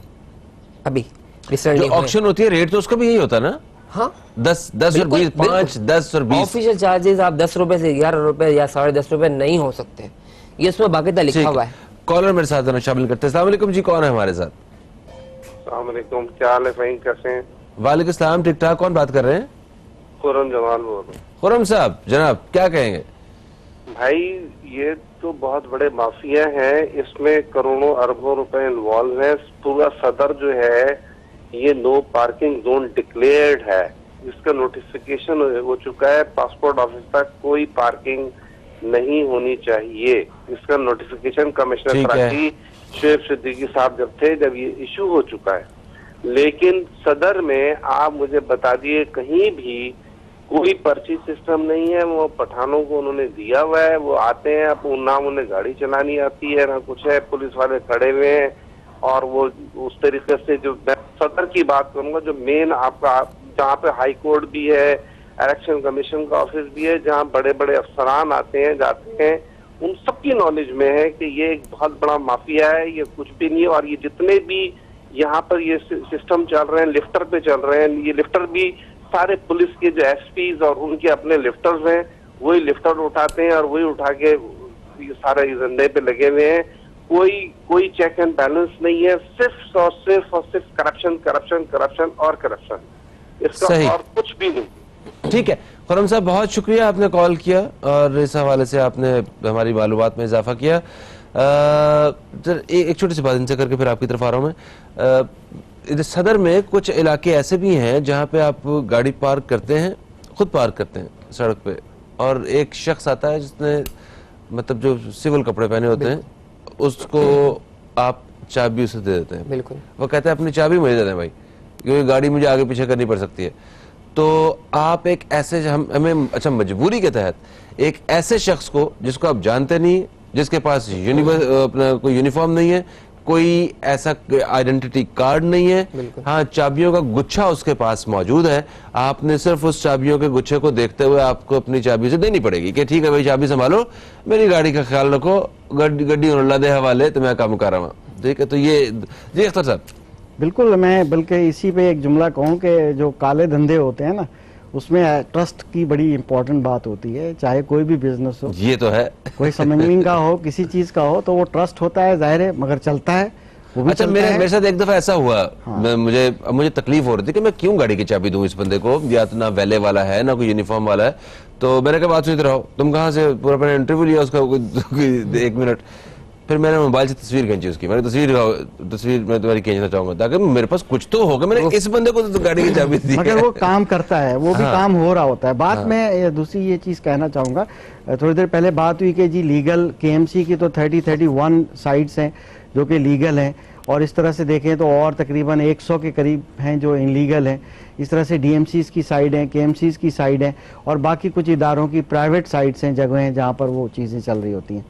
ابھی جو آکشن ہوتی ہے ریٹ تو اس کا بھی یہی ہوتا ہے نا, ہاں 10 اور 20, 5, 10 اور 20. آفیشیل چارجز آپ 10 روپے سے 11 روپے یا 10.5 روپے نہیں ہو سکتے, یہ اس میں باقاعدہ لکھا ہوا ہے. کالر میرے ساتھ شامل کرتے ہیں. السلام علیکم جی, کون ہے ہمارے ساتھ؟ السلام علیکم, کیا حال ہے فہیم, کیسے ہیں؟ وعلیکم السلام, ٹھیک ٹھاک. کون بات کر رہے ہیں؟ خرم جمال بول رہا ہوں. خرم صاحب جناب کیا کہیں گے؟ بھائی یہ تو بہت بڑے مافیا ہیں, اس میں کروڑوں اربوں روپے انوالو ہیں. پورا صدر جو ہے یہ نو پارکنگ زون ڈکلیئرڈ ہے, اس کا نوٹیفیکیشن ہو چکا ہے. پاسپورٹ آفس تک کوئی پارکنگ نہیں ہونی چاہیے, اس کا نوٹیفیکیشن کمشنر کراچی شعیب صدیقی صاحب جب تھے جب یہ ایشو ہو چکا ہے. لیکن صدر میں آپ مجھے بتا دیے کہیں بھی کوئی پرچی سسٹم نہیں ہے. وہ پٹھانوں کو انہوں نے دیا ہوا ہے, وہ آتے ہیں, اب نہ انہیں گاڑی چلانی آتی ہے نہ کچھ ہے, پولیس والے کھڑے ہوئے ہیں. اور وہ اس طریقے سے جو میں صدر کی بات کروں گا جو مین آپ کا جہاں پہ ہائی کورٹ بھی ہے, الیکشن کمیشن کا آفس بھی ہے, جہاں بڑے بڑے افسران آتے ہیں جاتے ہیں, ان سب کی نالج میں ہے کہ یہ ایک بہت بڑا مافیا ہے, یہ کچھ بھی نہیں ہے. اور یہ جتنے بھی یہاں پر یہ سسٹم چل رہے ہیں, لفٹر پہ چل رہے ہیں, یہ لفٹر بھی سارے پولیس کے جو ایس پیز اور ان کے اپنے لفٹرز ہیں وہی لفٹر اٹھاتے ہیں اور وہی اٹھا کے سارے ایجنڈے پہ لگے ہوئے ہیں. کوئی چیک اینڈ بیلنس نہیں ہے, صرف اور صرف کرپشن کرپشن کرپشن اور کرپشن, اس کا اور کچھ بھی نہیں. ٹھیک ہے خرم صاحب, بہت شکریہ آپ نے کال کیا اور اس حوالے سے آپ نے ہماری معلومات میں اضافہ کیا. ایک چھوٹی سی بات ان سے کر کے پھر آپ کی طرف آ رہا ہوں میں. ادھر صدر میں کچھ علاقے ایسے بھی ہیں جہاں پہ آپ گاڑی پارک کرتے ہیں, خود پارک کرتے ہیں سڑک پہ, اور ایک شخص آتا ہے جس نے مطلب جو سول کپڑے پہنے ہوتے ہیں, اس کو آپ چابی اسے دے دیتے ہیں. بالکل. وہ کہتے ہیں اپنی چابی مجھے دے دیں بھائی, کیونکہ گاڑی مجھے آگے پیچھے کرنی پڑ سکتی ہے. تو آپ ایک ایسے ہمیں اچھا مجبوری کے تحت ایک ایسے شخص کو جس کو آپ جانتے نہیں, جس کے پاس اپنا کوئی یونیفارم نہیں ہے, کوئی ایسا آئیڈینٹی کارڈ نہیں ہے, ہاں چابیوں کا گچھا اس کے پاس موجود ہے, آپ نے صرف اس چابیوں کے گچھے کو دیکھتے ہوئے آپ کو اپنی چابی سے دینی پڑے گی کہ ٹھیک ہے بھائی چابی سنبھالو, میری گاڑی کا خیال رکھو, گڈی اللہ دے حوالے, تو میں کام کر رہا ہوں. ٹھیک ہے, تو یہ جی اختر صاحب. بالکل, میں بلکہ اسی پہ ایک جملہ کہوں کہ جو کالے دھندے ہوتے ہیں نا, اس میں ٹرسٹ کی بڑی امپورٹنٹ بات ہوتی ہے, چاہے کوئی بھی بزنس ہو, یہ تو ہے, کوئی سمنگلنگ کا ہو, کسی چیز کا ہو, تو وہ ٹرسٹ ہوتا ہے ظاہر ہے, مگر چلتا ہے وہ بھی. اچھا میرے ساتھ ایک دفعہ ایسا ہوا, مجھے تکلیف ہو رہی تھی کہ میں کیوں گاڑی کی چابی دوں اس بندے کو, یا تو نہ ویلے والا ہے نہ کوئی یونیفارم والا ہے. تو میں نے کہا بات سنتے رہو, تم کہاں سے, پورا میں نے انٹرویو لیا اس کا 1 منٹ, پھر میں نے موبائل سے تصویر کھینچی اس کی, میں نے تصویر میں تمہاری کھینچنا چاہوں گا تاکہ میرے پاس کچھ تو ہوگا, میں نے اس بندے کو تو گاڑی کی چابی دی, مگر وہ کام کرتا ہے, وہ بھی کام ہو رہا ہوتا ہے. بات میں دوسری یہ چیز کہنا چاہوں گا, تھوڑی دیر پہلے بات ہوئی کہ جی لیگل KMC کی تو 31 سائٹس ہیں جو کہ لیگل ہیں, اور اس طرح سے دیکھیں تو اور تقریباً 100 کے قریب ہیں جو انلیگل ہیں. اس طرح سے DMCs کی سائڈ ہیں, KMCs کی سائڈ ہیں, اور باقی کچھ اداروں کی پرائیویٹ سائٹس ہیں, جگہیں ہیں جہاں پر وہ چیزیں چل رہی ہوتی ہیں.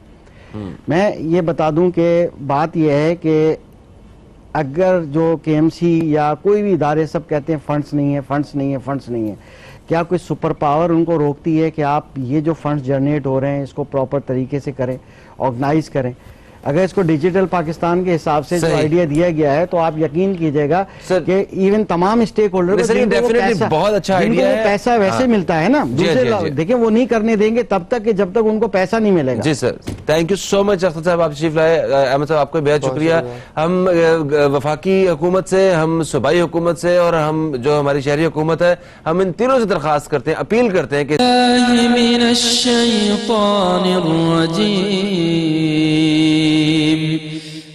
میں یہ بتا دوں کہ بات یہ ہے کہ اگر جو KMC یا کوئی بھی ادارے سب کہتے ہیں فنڈز نہیں ہے, فنڈز نہیں ہے, فنڈز نہیں ہے, کیا کوئی سپر پاور ان کو روکتی ہے کہ آپ یہ جو فنڈز جنریٹ ہو رہے ہیں اس کو پراپر طریقے سے کریں, آرگنائز کریں. اگر اس کو ڈیجیٹل پاکستان کے حساب سے جو آئیڈیا دیا گیا ہے تو آپ یقین کیجئے گا کہ ایون تمام اسٹیک ہولڈر کو بہت اچھا آئیڈیا ہے, پیسہ ویسے ملتا ہے نا, دوسرے دیکھیں وہ نہیں کرنے دیں گے تب تک کہ جب تک ان کو پیسہ نہیں ملے گا. جی سر, تھینک یو سو مچ اختر صاحب, آپ تشریف لائے. احمد صاحب آپ کو بہت شکریہ. ہم وفاقی حکومت سے, ہم صوبائی حکومت سے, اور ہم جو ہماری شہری حکومت ہے, ہم ان تینوں سے درخواست کرتے ہیں, اپیل کرتے ہیں کہ من الشیطان الرجیم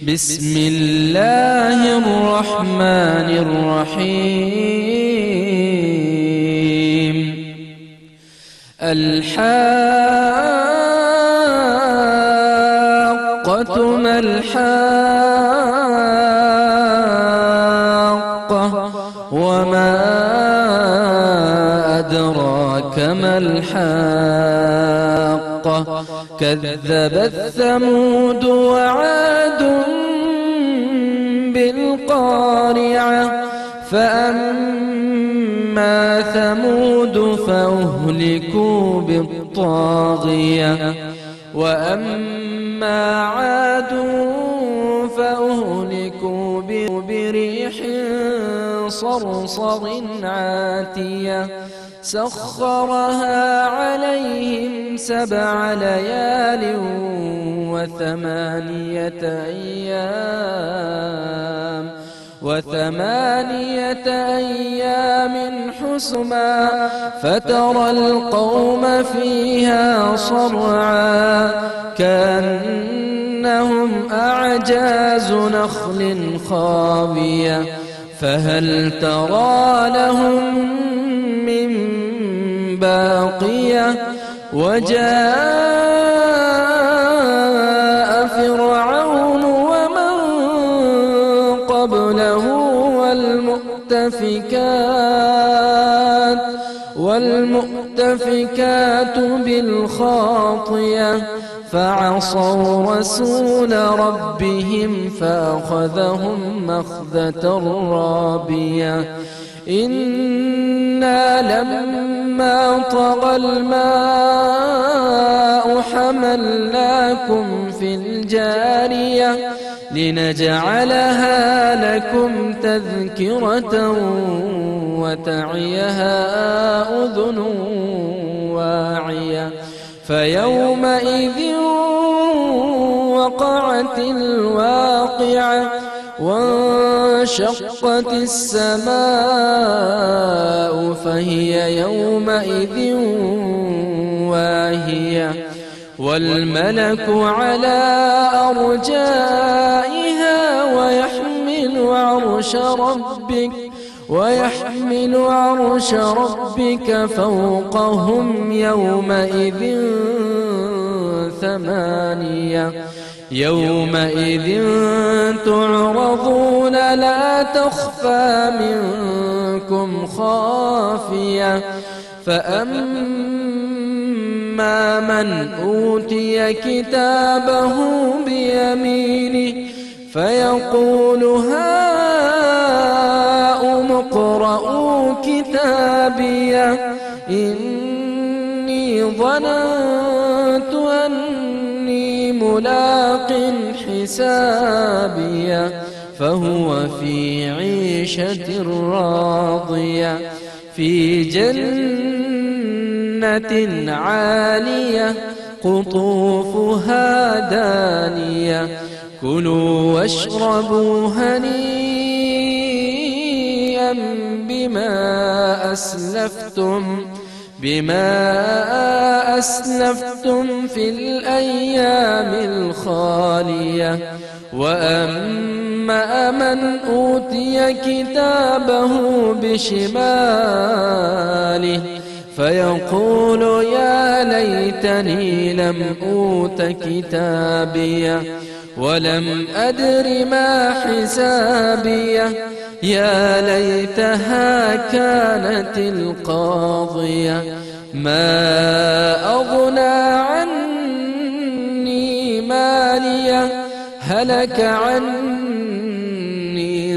بسم اللہ الرحمن الرحیم الحاقۃ ما الحاقۃ وما أدراك ما الحاقة كذبت ثمود وعاد بالقارعة فأما ثمود فأهلكوا بالطاغية وأما عاد فأهلكوا بريح صرصر عاتية سخرها عليهم 7 ليال و8 أيام حسما فترى القوم فيها صرعا كأنهم أعجاز نخل خاوية فهل ترى لهم من باقية وجاء فرعون ومن قبله والمؤتفكات بالخاطية فعصوا رسول ربهم فأخذهم أخذة رابية إنا لما طغى الماء حملناكم في الجارية لنجعلها لكم تذكرة وتعيها أذن واعية فيومئذ وقعت الواقعة وانشقت السماء فهي يومئذ واهية والملك على أرجائها ويحمل ويحمل عرش ربك فوقهم يومئذ ثمانية يومئذ تعرضون لا تخفى منكم خافية فأما من أوتي كتابه بيمينه فيقول هاؤم اقرءوا كتابيه إني ظننت أني ملاق حسابيه فهو في عيشة راضية في جنة عالية قطوفها دانية كلوا واشربوا هنيئا بما أسلفتم في الأيام الخالية وأما من أوتي كتابه بشماله فيقول يا ليتني لم أوت كتابيه ولم أدر ما حسابيه يا ليتها كانت القاضية ما أغنى عني ماليه هلك عني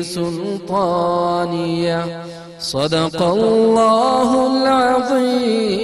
سلطانيه صدق الله العظيم.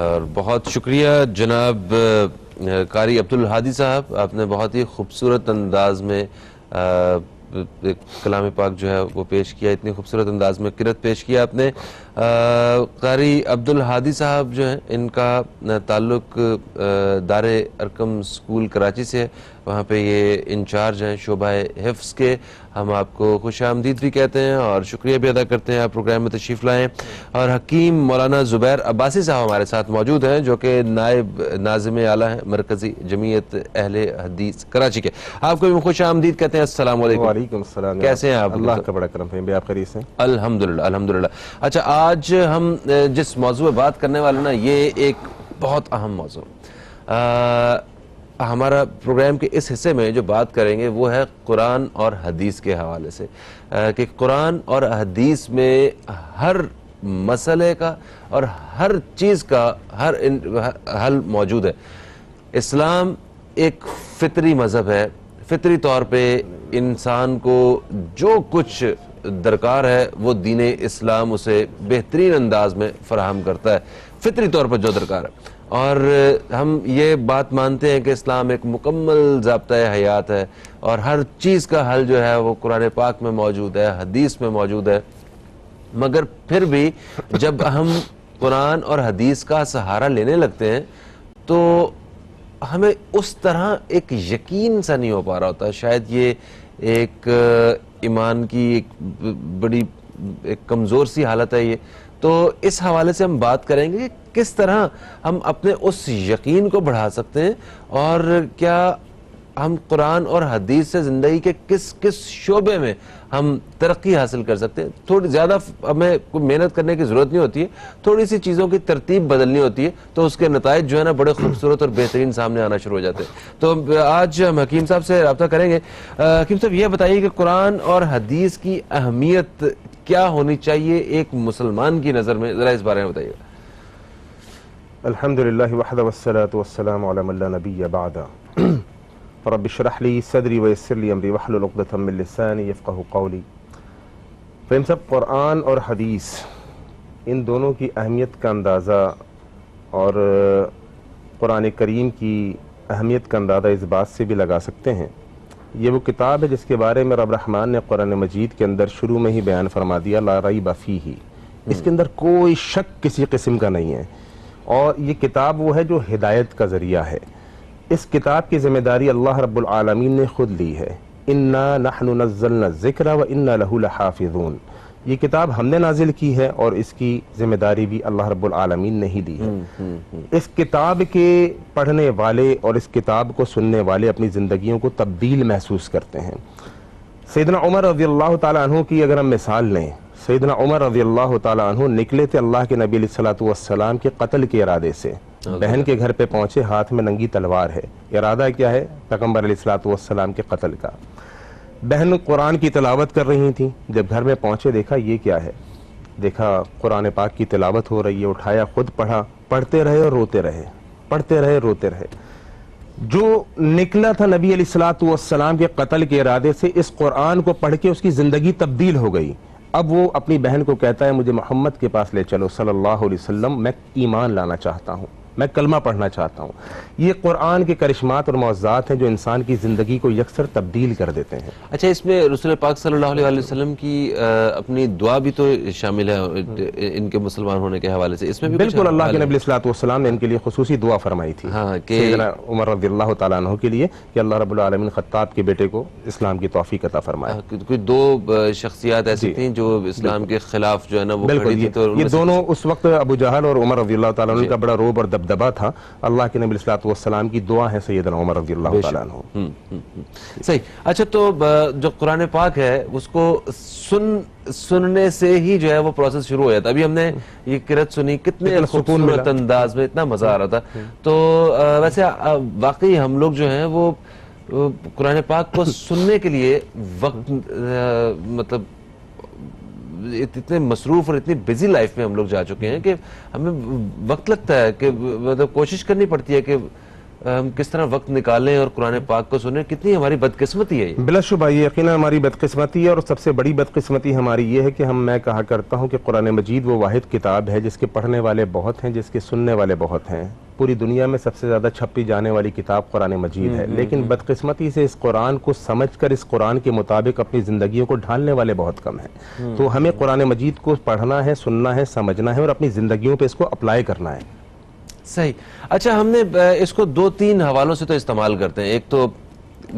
اور بہت شکریہ جناب قاری عبدل ہادی صاحب, آپ نے بہت ہی خوبصورت انداز میں کلام پاک جو ہے وہ پیش کیا, اتنی خوبصورت انداز میں قرأت پیش کیا آپ نے. قاری عبدل ہادی صاحب جو ہیں, ان کا تعلق دار ارقم اسکول کراچی سے ہے, وہاں پہ یہ انچارج ہیں شعبہ حفظ کے. ہم آپ کو خوش آمدید بھی کہتے ہیں اور شکریہ بھی ادا کرتے ہیں آپ پروگرام میں تشریف لائیں. اور حکیم مولانا زبیر عباسی صاحب ہمارے ساتھ موجود ہیں, جو کہ نائب ناظم اعلیٰ ہیں مرکزی جمعیت اہل حدیث کراچی کے. آپ کو بھی خوش آمدید کہتے ہیں. السلام علیکم. وعلیکم السلام. کیسے ہیں آپ؟ اللہ کا بڑا کرم ہے, آپ خیریت سے؟ الحمدللہ الحمدللہ. اچھا, آج ہم جس موضوع پہ بات کرنے والے نا, یہ ایک بہت اہم موضوع. ہمارا پروگرام کے اس حصے میں جو بات کریں گے وہ ہے قرآن اور حدیث کے حوالے سے, کہ قرآن اور حدیث میں ہر مسئلے کا اور ہر چیز کا ہر حل موجود ہے. اسلام ایک فطری مذہب ہے, فطری طور پہ انسان کو جو کچھ درکار ہے وہ دین اسلام اسے بہترین انداز میں فراہم کرتا ہے, فطری طور پر جو درکار ہے. اور ہم یہ بات مانتے ہیں کہ اسلام ایک مکمل ضابطۂ حیات ہے اور ہر چیز کا حل جو ہے وہ قرآن پاک میں موجود ہے, حدیث میں موجود ہے. مگر پھر بھی جب ہم قرآن اور حدیث کا سہارا لینے لگتے ہیں تو ہمیں اس طرح ایک یقین سا نہیں ہو پا رہا ہوتا. شاید یہ ایک ایمان کی ایک بڑی ایک کمزور سی حالت ہے یہ. تو اس حوالے سے ہم بات کریں گے کہ کس طرح ہم اپنے اس یقین کو بڑھا سکتے ہیں اور کیا ہم قرآن اور حدیث سے زندگی کے کس کس شعبے میں ہم ترقی حاصل کر سکتے ہیں. تھوڑی زیادہ ہمیں کوئی محنت کرنے کی ضرورت نہیں ہوتی ہے, تھوڑی سی چیزوں کی ترتیب بدلنی ہوتی ہے تو اس کے نتائج جو ہے نا بڑے خوبصورت اور بہترین سامنے آنا شروع ہو جاتے ہیں. تو آج ہم حکیم صاحب سے رابطہ کریں گے. حکیم صاحب, یہ بتائیے کہ قرآن اور حدیث کی اہمیت کیا ہونی چاہیے ایک مسلمان کی نظر میں, ذرا اس بارے میں بتائیے. الحمدللہ وحدہ والصلاة والسلام علی من لا نبی بعد. رب اشرح لی صدری ویسر لی امری واحلل عقدۃ من لسانی یفقہوا قولی. فہم صاحب, قرآن اور حدیث ان دونوں کی اہمیت کا اندازہ اور قرآن کریم کی اہمیت کا اندازہ اس بات سے بھی لگا سکتے ہیں. یہ وہ کتاب ہے جس کے بارے میں رب رحمان نے قرآن مجید کے اندر شروع میں ہی بیان فرما دیا, لا ریب فیہ, اس کے اندر کوئی شک کسی قسم کا نہیں ہے. اور یہ کتاب وہ ہے جو ہدایت کا ذریعہ ہے. اس کتاب کی ذمہ داری اللہ رب العالمین نے خود لی ہے. انا نحن نزلنا الذکر و انا لہ لحافظون. یہ کتاب ہم نے نازل کی ہے اور اس کی ذمہ داری بھی اللہ رب العالمین نے ہی دی ہے. اس کتاب کے پڑھنے والے اور اس کتاب کو سننے والے اپنی زندگیوں کو تبدیل محسوس کرتے ہیں. سیدنا عمر رضی اللہ تعالیٰ عنہ کی اگر ہم مثال لیں، سیدنا عمر رضی اللہ تعالیٰ عنہ نکلے تھے اللہ کے نبی علیہ الصلوۃ والسلام کے قتل کے ارادے سے. بہن کے گھر پہ پہنچے، ہاتھ میں ننگی تلوار ہے. ارادہ کیا ہے؟ پیغمبر علیہ الصلوۃ والسلام کے قتل کا. بہن قرآن کی تلاوت کر رہی تھیں. جب گھر میں پہنچے دیکھا یہ کیا ہے، دیکھا قرآن پاک کی تلاوت ہو رہی ہے. اٹھایا، خود پڑھا، پڑھتے رہے اور روتے رہے، پڑھتے رہے، روتے رہے. جو نکلا تھا نبی علیہ الصلوۃ والسلام کے قتل کے ارادے سے، اس قرآن کو پڑھ کے اس کی زندگی تبدیل ہو گئی. اب وہ اپنی بہن کو کہتا ہے مجھے محمد کے پاس لے چلو صلی اللہ علیہ وسلم، میں ایمان لانا چاہتا ہوں، میں کلمہ پڑھنا چاہتا ہوں. یہ قرآن کے کرشمات اور معجزات ہیں جو انسان کی زندگی کو یکسر تبدیل کر دیتے ہیں. اچھا، اس میں رسول پاک صلی اللہ علیہ وسلم کی اپنی دعا بھی تو شامل ہے ان کے مسلمان ہونے کے حوالے سے؟ اس میں بھی بالکل اللہ کے نبی علیہ الصلوۃ والسلام نے ان کے لیے خصوصی دعا فرمائی تھی سیدنا عمر رضی اللہ تعالیٰ عنہ کے لیے کہ اللہ رب العالمین خطاب کے بیٹے کو اسلام کی توفیق عطا فرمائے. کوئی دو شخصیات ایسی تھیں جو اسلام کے خلاف جو ہے نا وہ کھڑی تھی، تو یہ دونوں اس وقت ابو جہل اور عمر رضی اللہ تعالیٰ عنہ کا بڑا روب اور دبدبا تھا. اللہ کے نبی علیہ الصلوۃ والسلام کی دعا ہے سیدنا عمر رضی اللہ تعالیٰ عنہ. صحیح. اچھا، تو جو قرآن پاک ہے اس کو سننے سے ہی جو ہے وہ پروسیس شروع ہو جاتا ہے. ابھی ہم نے یہ قرأت سنی، کتنے خوبصورت انداز میں، اتنا مزہ آ رہا تھا. تو ویسے واقعی ہم لوگ جو ہیں وہ قرآن پاک کو سننے کے لیے وقت مطلب اتنے مصروف اور اتنی بزی لائف میں ہم لوگ جا چکے ہیں کہ ہمیں وقت لگتا ہے کہ مطلب کوشش کرنی پڑتی ہے کہ ہم کس طرح وقت نکالیں اور قرآن پاک کو سنیں. کتنی ہماری بدقسمتی ہے یہ. بلا شبہ یہ یقیناً ہماری بدقسمتی ہے، اور سب سے بڑی بدقسمتی ہماری یہ ہے کہ میں کہا کرتا ہوں کہ قرآن مجید وہ واحد کتاب ہے جس کے پڑھنے والے بہت ہیں، جس کے سننے والے بہت ہیں. پوری دنیا میں سب سے زیادہ چھپی جانے والی کتاب قرآن مجید ہے، لیکن بدقسمتی سے اس قرآن کو سمجھ کر اس قرآن کے مطابق اپنی زندگیوں کو ڈھالنے والے بہت کم ہیں. تو ہمیں قرآن مجید کو پڑھنا ہے، سننا ہے، سمجھنا ہے اور اپنی زندگیوں پہ اس کو اپلائی کرنا ہے. صحیح. اچھا، ہم نے اس کو 2-3 حوالوں سے تو استعمال کرتے ہیں. ایک تو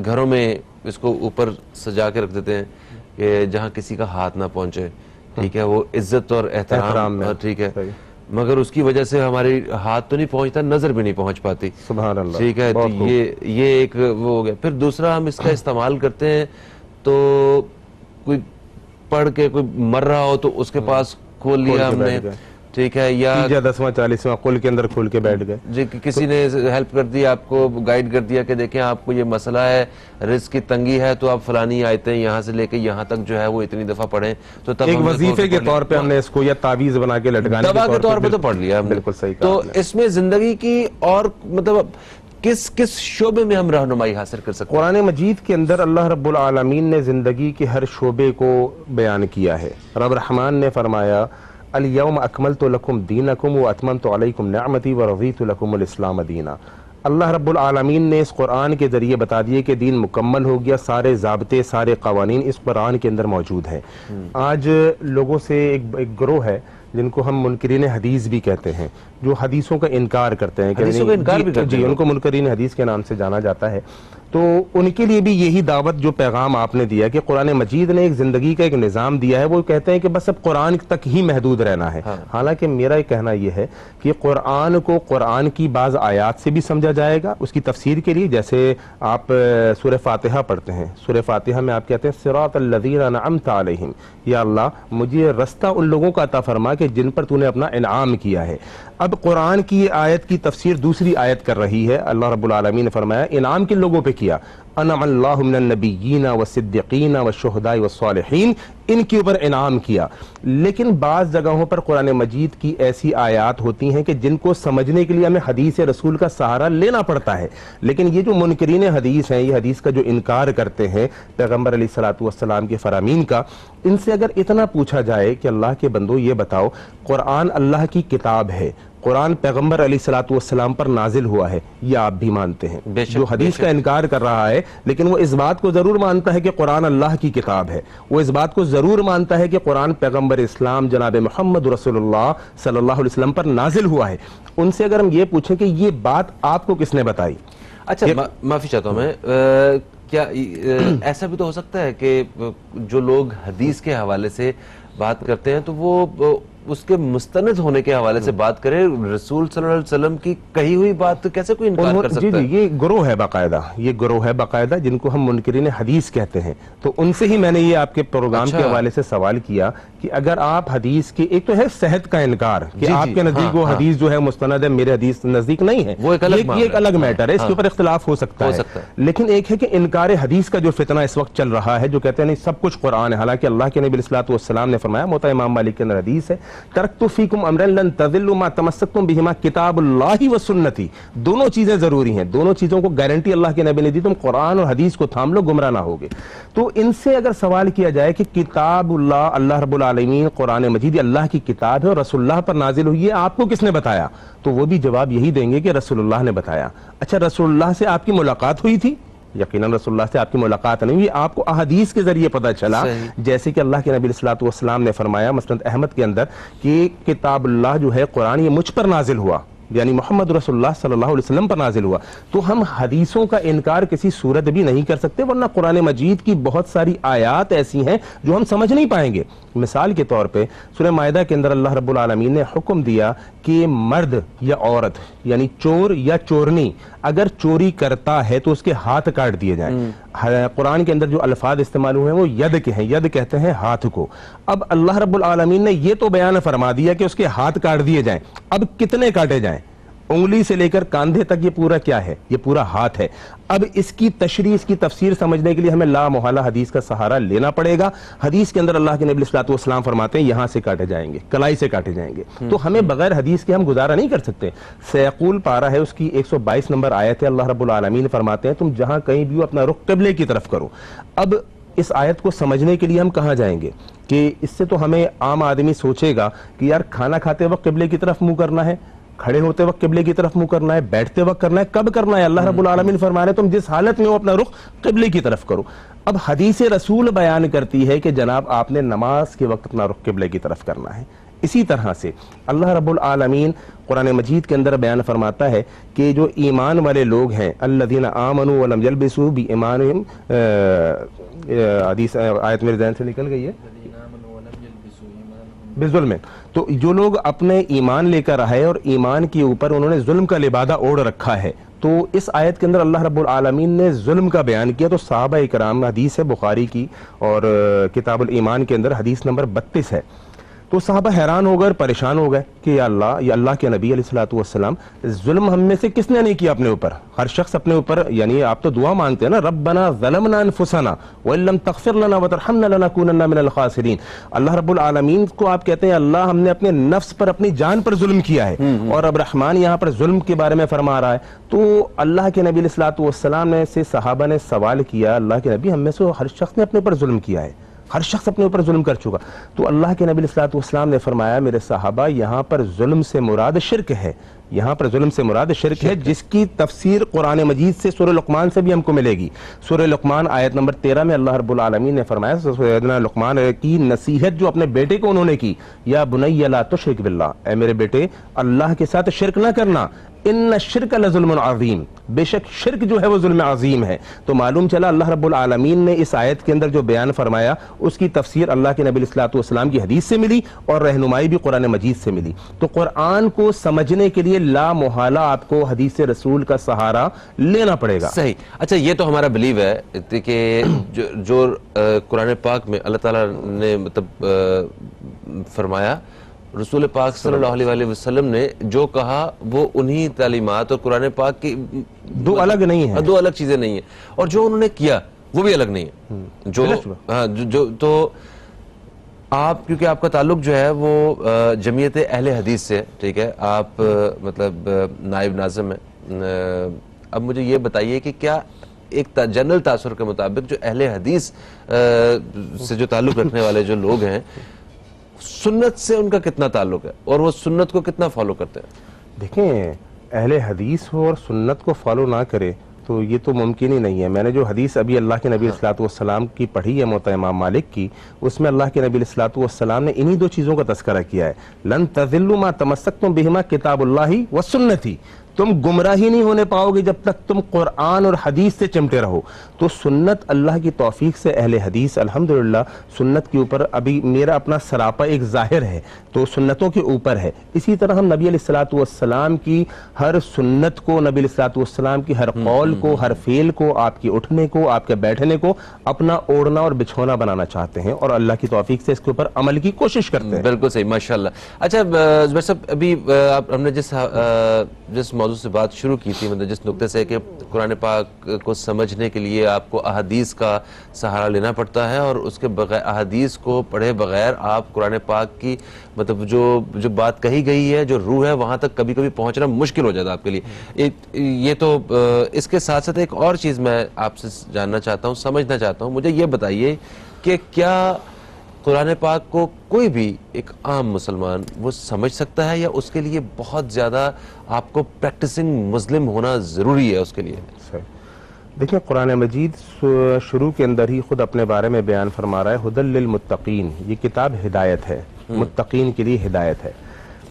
گھروں میں اس کو اوپر سجا کے رکھ دیتے ہیں کہ جہاں کسی کا ہاتھ نہ پہنچے، ٹھیک ہے، وہ عزت اور احترام میں، ٹھیک ہے، مگر اس کی وجہ سے ہماری ہاتھ تو نہیں پہنچتا، نظر بھی نہیں پہنچ پاتی. سبحان اللہ. ٹھیک ہے، تو یہ ایک وہ ہو گیا. پھر دوسرا ہم اس کا استعمال کرتے ہیں تو کوئی پڑھ کے کوئی مر رہا ہو تو اس کے پاس کھول لیا ہم نے، ٹھیک ہے، یا 10واں 40واں قل کے اندر کھول کے بیٹھ گئے. جی، کسی نے ہیلپ کر دی، آپ کو گائیڈ کر دیا کہ دیکھیں آپ کو یہ مسئلہ ہے، رزق کی تنگی ہے، تو آپ فلانی آیتیں یہاں سے لے کے یہاں تک جو ہے وہ اتنی دفعہ پڑھیں. تو تب ایک وظیفے کے طور پہ ہم نے اس کو یا تعویذ بنا کے لٹکانے دوا کے طور پہ تو پڑھ لیا. بالکل صحیح. تو اس میں زندگی کی اور مطلب کس شعبے میں ہم رہنمائی حاصل کر سکتے ہیں؟ قرآن مجید کے اندر اللہ رب العالمین نے زندگی کے ہر شعبے کو بیان کیا ہے. رب رحمان نے فرمایا الیوم اکملت لکم دینکم واتممت علیکم نعمتی ورضیت لکم الاسلام دینا. اللہ رب العالمین نے اس قرآن کے ذریعے بتا دیے کہ دین مکمل ہو گیا. سارے ضابطے، سارے قوانین اس قرآن کے اندر موجود ہیں. آج لوگوں سے ایک گروہ ہے جن کو ہم منکرین حدیث بھی کہتے ہیں، جو حدیثوں کا انکار کرتے ہیں. جی، ان کو منکرین حدیث کے نام سے جانا جاتا ہے. تو ان کے لیے بھی یہی دعوت جو پیغام آپ نے دیا کہ قرآن مجید نے ایک زندگی کا ایک نظام دیا ہے. وہ کہتے ہیں کہ بس اب قرآن تک ہی محدود رہنا ہے. حالانکہ میرا یہ کہنا یہ ہے کہ قرآن کو قرآن کی بعض آیات سے بھی سمجھا جائے گا. اس کی تفسیر کے لیے جیسے آپ سورہ فاتحہ پڑھتے ہیں، سورہ فاتحہ میں آپ کہتے ہیں صراط الذین انعمت علیہم، یا اللہ مجھے رستہ ان لوگوں کا عطا فرما کہ جن پر تو نے اپنا انعام کیا ہے. اب قرآن کی یہ آیت کی تفسیر دوسری آیت کر رہی ہے. اللہ رب العالمین نے فرمایا انعام کن لوگوں پہ کیا؟ انعم اللہ من النبیین والصدیقین والشہداء والصالحین، ان کے اوپر انعام کیا. لیکن بعض جگہوں پر قرآن مجید کی ایسی آیات ہوتی ہیں کہ جن کو سمجھنے کے لیے ہمیں حدیث رسول کا سہارا لینا پڑتا ہے. لیکن یہ جو منکرین حدیث ہیں، یہ حدیث کا جو انکار کرتے ہیں پیغمبر علیہ الصلوۃ والسلام کے فرامین کا، ان سے اگر اتنا پوچھا جائے کہ اللہ کے بندو یہ بتاؤ قرآن اللہ کی کتاب ہے، قرآن پیغمبر علیہ الصلوۃ والسلام پر نازل ہوا ہے، یہ آپ بھی مانتے ہیں. جو حدیث کا انکار کر رہا ہے لیکن وہ اس بات کو ضرور مانتا ہے کہ قرآن اللہ کی کتاب ہے. وہ اس بات کو ضرور مانتا ہے کہ قرآن پیغمبر اسلام جناب محمد رسول اللہ صلی اللہ علیہ وسلم پر نازل ہوا ہے. ان سے اگر ہم یہ پوچھیں کہ یہ بات آپ کو کس نے بتائی؟ اچھا، معافی چاہتا ہوں میں، کیا ایسا بھی تو ہو سکتا ہے کہ جو لوگ حدیث کے حوالے سے بات کرتے ہیں تو وہ اس کے مستند ہونے کے حوالے سے بات کریں. رسول صلی اللہ علیہ وسلم کی کہی ہوئی بات تو کیسے کوئی انکار کر سکتا ہے؟ جی یہ گروہ ہے باقاعدہ، یہ گروہ ہے باقاعدہ جن کو ہم منکرین حدیث کہتے ہیں. تو ان سے ہی میں نے یہ آپ کے پروگرام کے حوالے سے سوال کیا کہ اگر آپ حدیث کی، ایک تو ہے صحت کا انکار کہ آپ کے نزدیک وہ حدیث جو ہے مستند ہے، میرے حدیث نزدیک نہیں ہے، یہ ایک الگ میٹر ہے، اس کے اوپر اختلاف ہو سکتا ہے. لیکن ایک ہے کہ انکار حدیث کا جو فتنہ اس وقت چل رہا ہے، جو کہتے ہیں نہیں سب کچھ قرآن ہے، حالانکہ اللہ کے نبی علیہ السلام نے فرمایا، موطا امام مالک کے اندر حدیث ہے، ترکت فیکم امرا لن تضلوا ما تمسکتم بہما کتاب اللہ و سنتی. دونوں چیزیں ضروری ہیں، دونوں چیزوں کو گارنٹی اللہ کے نبی نے دی، تم قرآن اور حدیث کو تھام لو، گمراہ نہ ہوگے. تو ان سے اگر سوال کیا جائے کہ کتاب اللہ، اللہ رب العالمین قرآن مجید اللہ کی کتاب ہے اور رسول اللہ پر نازل ہوئی ہے، آپ کو کس نے بتایا؟ تو وہ بھی جواب یہی دیں گے کہ رسول اللہ نے بتایا. اچھا رسول اللہ سے آپ کی ملاقات ہوئی تھی؟ یقیناً رسول اللہ سے آپ کی ملاقات نہیں ہوئی، آپ کو احادیث کے ذریعے پتہ چلا. جیسے کہ اللہ کے نبی صلی اللہ علیہ وسلم نے فرمایا مسند احمد کے اندر کہ کتاب اللہ جو ہے قرآن، یہ مجھ پر نازل ہوا، یعنی محمد رسول اللہ صلی اللہ علیہ وسلم پر نازل ہوا. تو ہم حدیثوں کا انکار کسی صورت بھی نہیں کر سکتے، ورنہ قرآن مجید کی بہت ساری آیات ایسی ہیں جو ہم سمجھ نہیں پائیں گے. مثال کے طور پہ سورہ مائدہ کے اندر اللہ رب العالمین نے حکم دیا کہ مرد یا عورت یعنی چور یا چورنی اگر چوری کرتا ہے تو اس کے ہاتھ کاٹ دیے جائیں. قرآن کے اندر جو الفاظ استعمال ہوئے ہیں وہ ید کے ہیں، ید کہتے ہیں ہاتھ کو. اب اللہ رب العالمین نے یہ تو بیان فرما دیا کہ اس کے ہاتھ کاٹ دیے جائیں، اب کتنے کاٹے جائیں؟ انگلی سے لے کر کاندھے تک یہ پورا کیا ہے؟ یہ پورا ہاتھ ہے. اب اس کی تشریح، اس کی تفسیر سمجھنے کے لیے ہمیں لا محالہ حدیث کا سہارا لینا پڑے گا. حدیث کے اندر اللہ کے نبی صلی اللہ علیہ وسلم فرماتے ہیں یہاں سے کاٹے جائیں گے، کلائی سے کاٹے جائیں گے. تو ہمیں بغیر حدیث کے ہم گزارا نہیں کر سکتے. سیقول پارہ ہے، اس کی 122 نمبر آیت ہے، اللہ رب العالمین فرماتے ہیں تم جہاں کہیں بھی ہو اپنا رخ قبلے کی طرف کرو. اب اس آیت کو سمجھنے کے لیے ہم کہاں جائیں گے؟ کہ اس سے تو ہمیں عام آدمی سوچے گا کہ یار کھانا کھاتے وقت قبلے کی طرف منہ کرنا ہے، کھڑے ہوتے وقت قبلے کی طرف منہ کرنا ہے، بیٹھتے وقت کرنا ہے، کب کرنا ہے؟ اللہ رب العالمین فرما رہے ہیں تم جس حالت میں ہو اپنا رخ قبلے کی طرف کرو. اب حدیث رسول بیان کرتی ہے کہ جناب آپ نے نماز کے وقت اپنا رخ قبلے کی طرف کرنا ہے. اسی طرح سے اللہ رب العالمین قرآن مجید کے اندر بیان فرماتا ہے کہ جو ایمان والے لوگ ہیں، الذین آمنوا ولم یلبسوا بایمانہم، حدیث آیت میرے ذہن سے نکل گئی ہے، بظلم. تو جو لوگ اپنے ایمان لے کر آئے اور ایمان کے اوپر انہوں نے ظلم کا لبادہ اوڑھ رکھا ہے، تو اس آیت کے اندر اللہ رب العالمین نے ظلم کا بیان کیا. تو صحابہ اکرام، حدیث ہے بخاری کی اور کتاب الایمان کے اندر حدیث نمبر 32 ہے. تو صحابہ حیران ہو گئے، پریشان ہو گئے کہ یا اللہ کے نبی علیہ الصلوۃ والسلام، ظلم ہم میں سے کس نے نہیں کیا اپنے اوپر؟ ہر شخص اپنے اوپر، یعنی آپ تو دعا مانگتے ہیں نا، ربنا ظلمنا انفسنا وان لم تغفر لنا وترحمنا لنکونن من الخاسرین. اللہ رب العالمین کو آپ کہتے ہیں اللہ ہم نے اپنے نفس پر، اپنی جان پر ظلم کیا ہے، اور اب رحمان یہاں پر ظلم کے بارے میں فرما رہا ہے. تو اللہ کے نبی علیہ الصلوۃ والسلام نے سے صحابہ نے سوال کیا، اللہ کے نبی ہم میں سے ہر شخص نے اپنے اوپر ظلم کیا ہے، ہر شخص اپنے اوپر ظلم کر چکا. تو اللہ کے نبی علیہ الصلوۃ والسلام نے فرمایا میرے صحابہ یہاں پر ظلم سے مراد شرک ہے، یہاں پر ظلم سے مراد شرک ہے، جس کی تفسیر قرآن مجید سے سورہ لقمان سے بھی ہم کو ملے گی. سورہ لقمان آیت نمبر 13 میں اللہ رب العالمین نے فرمایا، سیدنا لقمان کی نصیحت جو اپنے بیٹے کو انہوں نے کی، یا بنی لا تشرک باللہ، اے میرے بیٹے اللہ کے ساتھ شرک نہ کرنا، ان الشرک لظلم عظیم، بے شک شرک جو ہے وہ ظلم عظیم ہے. تو معلوم چلا اللہ رب العالمین نے اس آیت کے اندر جو بیان فرمایا اس کی تفسیر اللہ کے نبی علیہ الصلوۃ والسلام کی حدیث سے ملی اور رہنمائی بھی قرآن مجید سے ملی. تو قرآن کو سمجھنے کے لیے لا محالہ آپ کو حدیث رسول کا سہارا لینا پڑے گا. صحیح. اچھا یہ تو ہمارا بلیو ہے کہ جو قرآن پاک میں اللہ تعالیٰ نے مطلب فرمایا، رسول پاک صلی اللہ علیہ وسلم نے جو کہا وہ انہی تعلیمات اور قرآن پاک کی دو الگ نہیں ہیں، دو الگ چیزیں نہیں ہیں، اور جو انہوں نے کیا وہ بھی الگ نہیں ہے. جو تو آپ، کیونکہ آپ کا تعلق جو ہے وہ جمعیت اہل حدیث سے، ٹھیک ہے، آپ مطلب نائب ناظم ہیں. اب مجھے یہ بتائیے کہ کیا ایک جنرل تاثر کے مطابق جو اہل حدیث سے جو تعلق رکھنے والے جو لوگ ہیں، سنت سے ان کا کتنا تعلق ہے اور وہ سنت کو کتنا فالو کرتے ہیں؟ دیکھیں اہل حدیث ہو اور سنت کو فالو نہ کرے تو یہ تو ممکن ہی نہیں ہے. میں نے جو حدیث ابھی اللہ کے نبی صلی اللہ علیہ وسلم کی پڑھی ہے موطا امام مالک کی، اس میں اللہ کے نبی صلی اللہ علیہ وسلم نے انہی دو چیزوں کا تذکرہ کیا ہے، لن تضلوا ما تمسکتم بہما کتاب اللہ و سنتی. تم گمراہی نہیں ہونے پاؤ گے جب تک تم قرآن اور حدیث سے چمٹے رہو. تو سنت اللہ کی توفیق سے اہل حدیث الحمدللہ سنت کے اوپر ابھی میرا اپنا سراپا ایک ظاہر ہے تو سنتوں کے اوپر ہے. اسی طرح ہم نبی علیہ الصلوۃ والسلام کی ہر سنت کو, نبی علیہ الصلوۃ والسلام کی ہر قول کو, ہر فعل کو, آپ کے اٹھنے کو, آپ کے بیٹھنے کو اپنا اوڑھنا اور بچھونا بنانا چاہتے ہیں اور اللہ کی توفیق سے اس کے اوپر عمل کی کوشش کرتے ہیں. بالکل صحیح, ماشاءاللہ. اچھا زبیر صاحب, ابھی ہم نے جس موضوع سے بات شروع کی تھی, مطلب جس نقطے سے کہ قرآن پاک کو سمجھنے کے لیے آپ کو احادیث کا سہارا لینا پڑتا ہے اور اس کے بغیر احادیث کو پڑھے بغیر آپ قرآن پاک کی مطلب جو بات کہی گئی ہے, جو روح ہے, وہاں تک کبھی کبھی پہنچنا مشکل ہو جاتا ہے آپ کے لیے. یہ تو اس کے ساتھ ساتھ ایک اور چیز میں آپ سے جاننا چاہتا ہوں, سمجھنا چاہتا ہوں. مجھے یہ بتائیے کہ کیا قرآن پاک کو کوئی بھی ایک عام مسلمان وہ سمجھ سکتا ہے, یا اس کے لیے بہت زیادہ آپ کو پریکٹسنگ مسلم ہونا ضروری ہے اس کے لیے؟ دیکھیں, قرآن مجید شروع کے اندر ہی خود اپنے بارے میں بیان فرما رہا ہے, ھدی للمتقین. یہ کتاب ہدایت ہے, متقین کے لیے ہدایت ہے.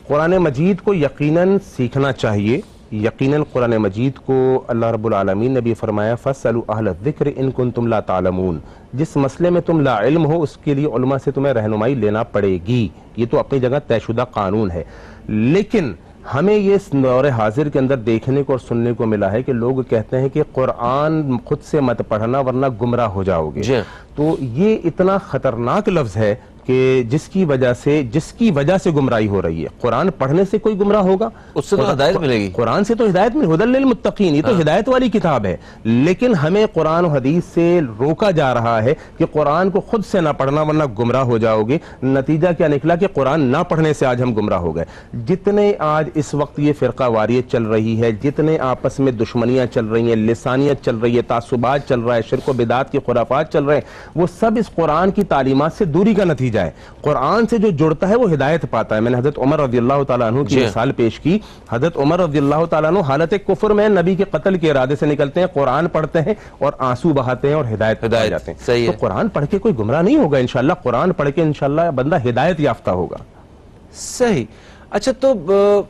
قرآن مجید کو یقیناً سیکھنا چاہیے. یقیناً قرآن مجید کو اللہ رب العالمین نے بھی فرمایا فَاسْأَلُوا أَهْلَ الذِّكْرِ إِن كُنتُمْ لَا تَعْلَمُونَ. جس مسئلے میں تم لا علم ہو اس کے لیے علماء سے تمہیں رہنمائی لینا پڑے گی. یہ تو اپنی جگہ طے شدہ قانون ہے. لیکن ہمیں یہ اس دور حاضر کے اندر دیکھنے کو اور سننے کو ملا ہے کہ لوگ کہتے ہیں کہ قرآن خود سے مت پڑھنا ورنہ گمراہ ہو جاؤ گے. تو یہ اتنا خطرناک لفظ ہے کہ جس کی وجہ سے گمراہی ہو رہی ہے. قرآن پڑھنے سے کوئی گمراہ ہوگا؟ اس سے تو ہدایت ملے گی. قرآن سے تو ہدایت ملے, ھدی للمتقین, یہ تو ہدایت والی کتاب ہے. لیکن ہمیں قرآن و حدیث سے روکا جا رہا ہے کہ قرآن کو خود سے نہ پڑھنا ورنہ گمراہ ہو جاؤ گے. نتیجہ کیا نکلا کہ قرآن نہ پڑھنے سے آج ہم گمراہ ہو گئے. جتنے آج اس وقت یہ فرقہ واریت چل رہی ہے, جتنے آپس میں دشمنیاں چل رہی ہیں, لسانیت چل رہی ہے, تعصبات چل رہا ہے, شرک و بدعات کی خرافات چل رہے ہیں, وہ سب اس قرآن کی تعلیمات سے دوری کا نتیجہ ہے. قرآن سے جو جڑتا ہے وہ ہدایت پاتا ہے. میں نے حضرت عمر رضی اللہ تعالیٰ عنہ کی مثال پیش کی. حضرت عمر رضی اللہ تعالیٰ عنہ حالت کفر میں نبی کے قتل کے ارادے سے نکلتے ہیں, قرآن پڑھتے ہیں اور آنسو بہاتے ہیں اور ہدایت پا جاتے ہیں. تو قرآن پڑھ کے کوئی گمراہ نہیں ہوگا انشاءاللہ. قرآن پڑھ کے انشاءاللہ بندہ ہدایت یافتہ ہوگا. صحیح. اچھا, تو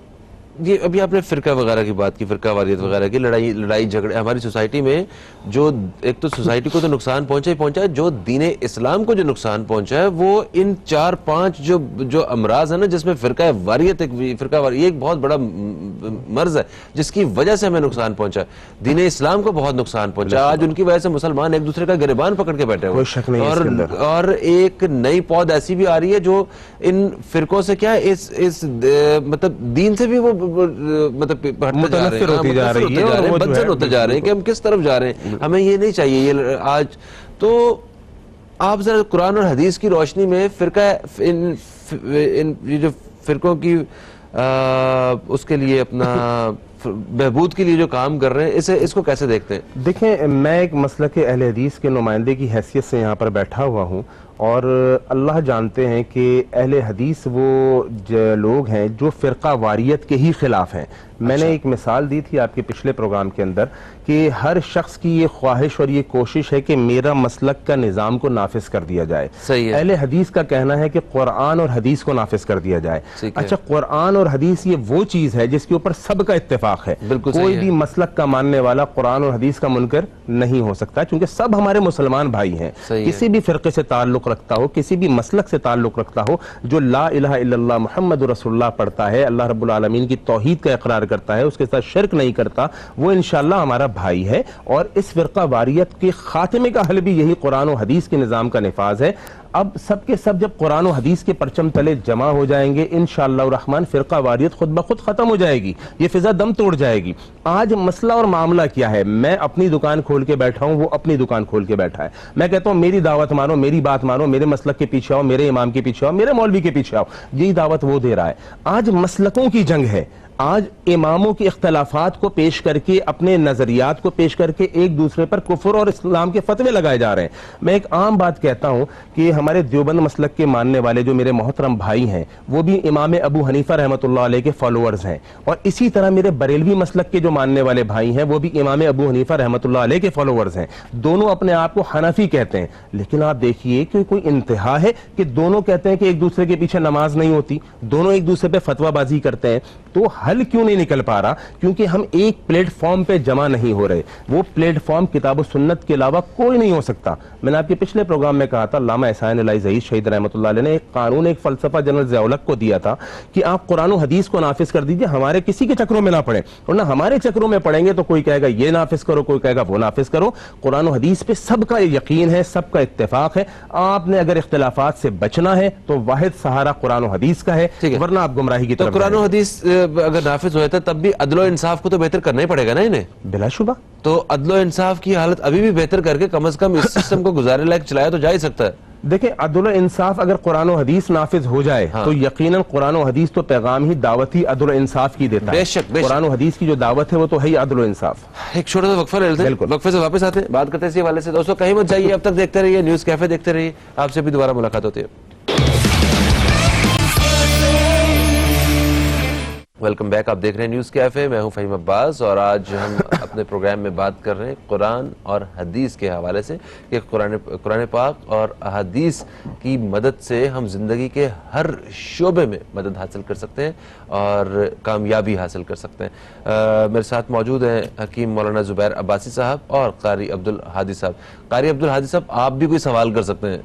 یہ ابھی آپ نے فرقہ وغیرہ کی بات کی, فرقہ واریت وغیرہ کی, لڑائی جھگڑے ہماری سوسائٹی میں جو ایک تو سوسائٹی کو تو نقصان پہنچا ہی پہنچا ہے, جو دین اسلام کو جو نقصان پہنچا ہے وہ ان 4-5 جو امراض ہیں نا, جس میں فرقہ واریت یہ ایک بہت بڑا مرض ہے جس کی وجہ سے ہمیں نقصان پہنچا ہے. دین اسلام کو بہت نقصان پہنچا. آج ان کی وجہ سے مسلمان ایک دوسرے کا گریبان پکڑ کے بیٹھے ہوئے, اور ایک نئی پود ایسی بھی آ رہی ہے جو ان فرقوں سے کیا ہے اس مطلب دین سے بھی وہ مطلب متنفر ہوتے جا رہے ہیں, بدزن ہوتے جا رہے ہیں کہ ہم کس طرف جا رہے ہیں. ہمیں یہ نہیں چاہیے یہ آج. تو آپ ذرا قرآن اور حدیث کی روشنی میں یہ جو فرقوں کی اس کے لیے اپنا بہبود کے لیے جو کام کر رہے ہیں, اس کو کیسے دیکھتے ہیں؟ دیکھیں, میں ایک مسلک اہل حدیث کے نمائندے کی حیثیت سے یہاں پر بیٹھا ہوا ہوں, اور اللہ جانتے ہیں کہ اہل حدیث وہ لوگ ہیں جو فرقہ واریت کے ہی خلاف ہیں. میں نے ایک مثال دی تھی آپ کے پچھلے پروگرام کے اندر کہ ہر شخص کی یہ خواہش اور یہ کوشش ہے کہ میرا مسلک کا نظام کو نافذ کر دیا جائے. اہل حدیث کا کہنا ہے کہ قرآن اور حدیث کو نافذ کر دیا جائے. اچھا, قرآن اور حدیث یہ وہ چیز ہے جس کے اوپر سب کا اتفاق ہے. کوئی بھی مسلک کا ماننے والا قرآن اور حدیث کا منکر نہیں ہو سکتا, کیونکہ سب ہمارے مسلمان بھائی ہیں. کسی بھی فرقے سے تعلق رکھتا ہو, کسی بھی مسلک سے تعلق رکھتا ہو, جو لا الہ الا اللہ محمد رسول اللہ پڑھتا ہے, اللہ رب العالمین کی توحید کا اقرار کرتا ہے, اس کے ساتھ شرک نہیں کرتا, وہ انشاءاللہ ہمارا بھائی ہے. اور اس فرقہ واریت کے خاتمے کا حل بھی یہی قرآن و حدیث کے نظام کا نفاذ ہے. اب سب کے سب جب قرآن و حدیث کے پرچم تلے جمع ہو جائیں گے انشاءاللہ الرحمن, فرقہ واریت خود بخود ختم ہو جائے گی, یہ فضا دم توڑ جائے گی. آج مسئلہ اور معاملہ کیا ہے؟ میں اپنی دکان کھول کے بیٹھا ہوں, وہ اپنی دکان کھول کے بیٹھا ہے. میں کہتا ہوں میری دعوت مانو, میری بات مانو, میرے مسلک کے پیچھے آؤ, میرے امام کے پیچھے آؤ, میرے مولوی کے پیچھے آؤ. یہی دعوت وہ دے رہا ہے. آج مسلکوں کی جنگ ہے. آج اماموں کے اختلافات کو پیش کر کے, اپنے نظریات کو پیش کر کے ایک دوسرے پر کفر اور اسلام کے فتوے لگائے جا رہے ہیں. میں ایک عام بات کہتا ہوں کہ ہمارے دیوبند مسلک کے ماننے والے جو میرے محترم بھائی ہیں وہ بھی امام ابو حنیفہ رحمۃ اللہ علیہ کے فالوورز ہیں, اور اسی طرح میرے بریلوی مسلک کے جو ماننے والے بھائی ہیں وہ بھی امام ابو حنیفہ رحمۃ اللہ علیہ کے فالوورز ہیں. دونوں اپنے آپ کو حنفی کہتے ہیں, لیکن آپ دیکھیے کہ کوئی انتہا ہے کہ دونوں کہتے ہیں کہ ایک دوسرے کے پیچھے نماز نہیں ہوتی, دونوں ایک دوسرے پہ فتویٰ بازی کرتے ہیں. تو ہر حل کیوں نہیں نکل پا رہا؟ کیونکہ ہم ایک پلیٹ فارم پہ جمع نہیں ہو رہے. وہ پلیٹ فارم کتاب و سنت کے علاوہ کوئی نہیں ہو سکتا. میں نے آپ کے پچھلے پروگرام میں کہا تھا علامہ احسان الہی ظہیر شہید رحمۃ اللہ علیہ نے ایک قانون، ایک فلسفہ جنرل ضیاء الحق کو دیا تھا کہ آپ قرآن و حدیث کو نافذ کر دیجئے، ہمارے کسی کے چکروں میں نہ پڑیں، ورنہ ہمارے چکروں میں پڑیں گے تو کوئی کہے گا یہ نافذ کرو، کوئی کہے گا وہ نافذ کرو. قرآن و حدیث پہ سب کا یقین ہے، سب کا اتفاق ہے. آپ نے اگر اختلافات سے بچنا ہے تو واحد سہارا قرآن و حدیث کا ہے، ورنہ آپ گمراہی کی طرف. قرآن و حدیث اگر نافذ ہوتا ہے تب بھی عدل و انصاف کو تو بہتر کرنا ہی پڑے گا نا انہیں. بلا شبہ. تو عدل و انصاف کی حالت ابھی بھی بہتر کر کے کم از کم اس سسٹم کو گزارے لائق چلایا تو جا ہی سکتا ہے. دیکھیں عدل و انصاف اگر قرآن و حدیث نافذ ہو جائے تو یقیناً قرآن و حدیث تو پیغام ہی دعوتی عدل و انصاف کی دیتا ہے. بے شک قرآن و حدیث کی جو دعوت ہے وہ تو ہے ہی عدل و انصاف. ایک چھوٹا سا وقفہ لے لیتے ہیں، وقفے سے واپس آتے ہیں، بات کرتے ہیں اسی حوالے سے. دوستوں کہیں مت جائیے، اب تک دیکھتے رہیے نیوز کیفے، دیکھتے رہیے، آپ سے بھی دوبارہ ملاقات ہوتی ہے. ویلکم بیک، آپ دیکھ رہے ہیں نیوز کیفے، میں ہوں فہیم عباس، اور آج ہم اپنے پروگرام میں بات کر رہے ہیں قرآن اور حدیث کے حوالے سے کہ قرآن پاک اور حدیث کی مدد سے ہم زندگی کے ہر شعبے میں مدد حاصل کر سکتے ہیں اور کامیابی حاصل کر سکتے ہیں. میرے ساتھ موجود ہیں حکیم مولانا زبیر عباسی صاحب اور قاری عبدالہادی صاحب. قاری عبدالہادی صاحب، آپ بھی کوئی سوال کر سکتے ہیں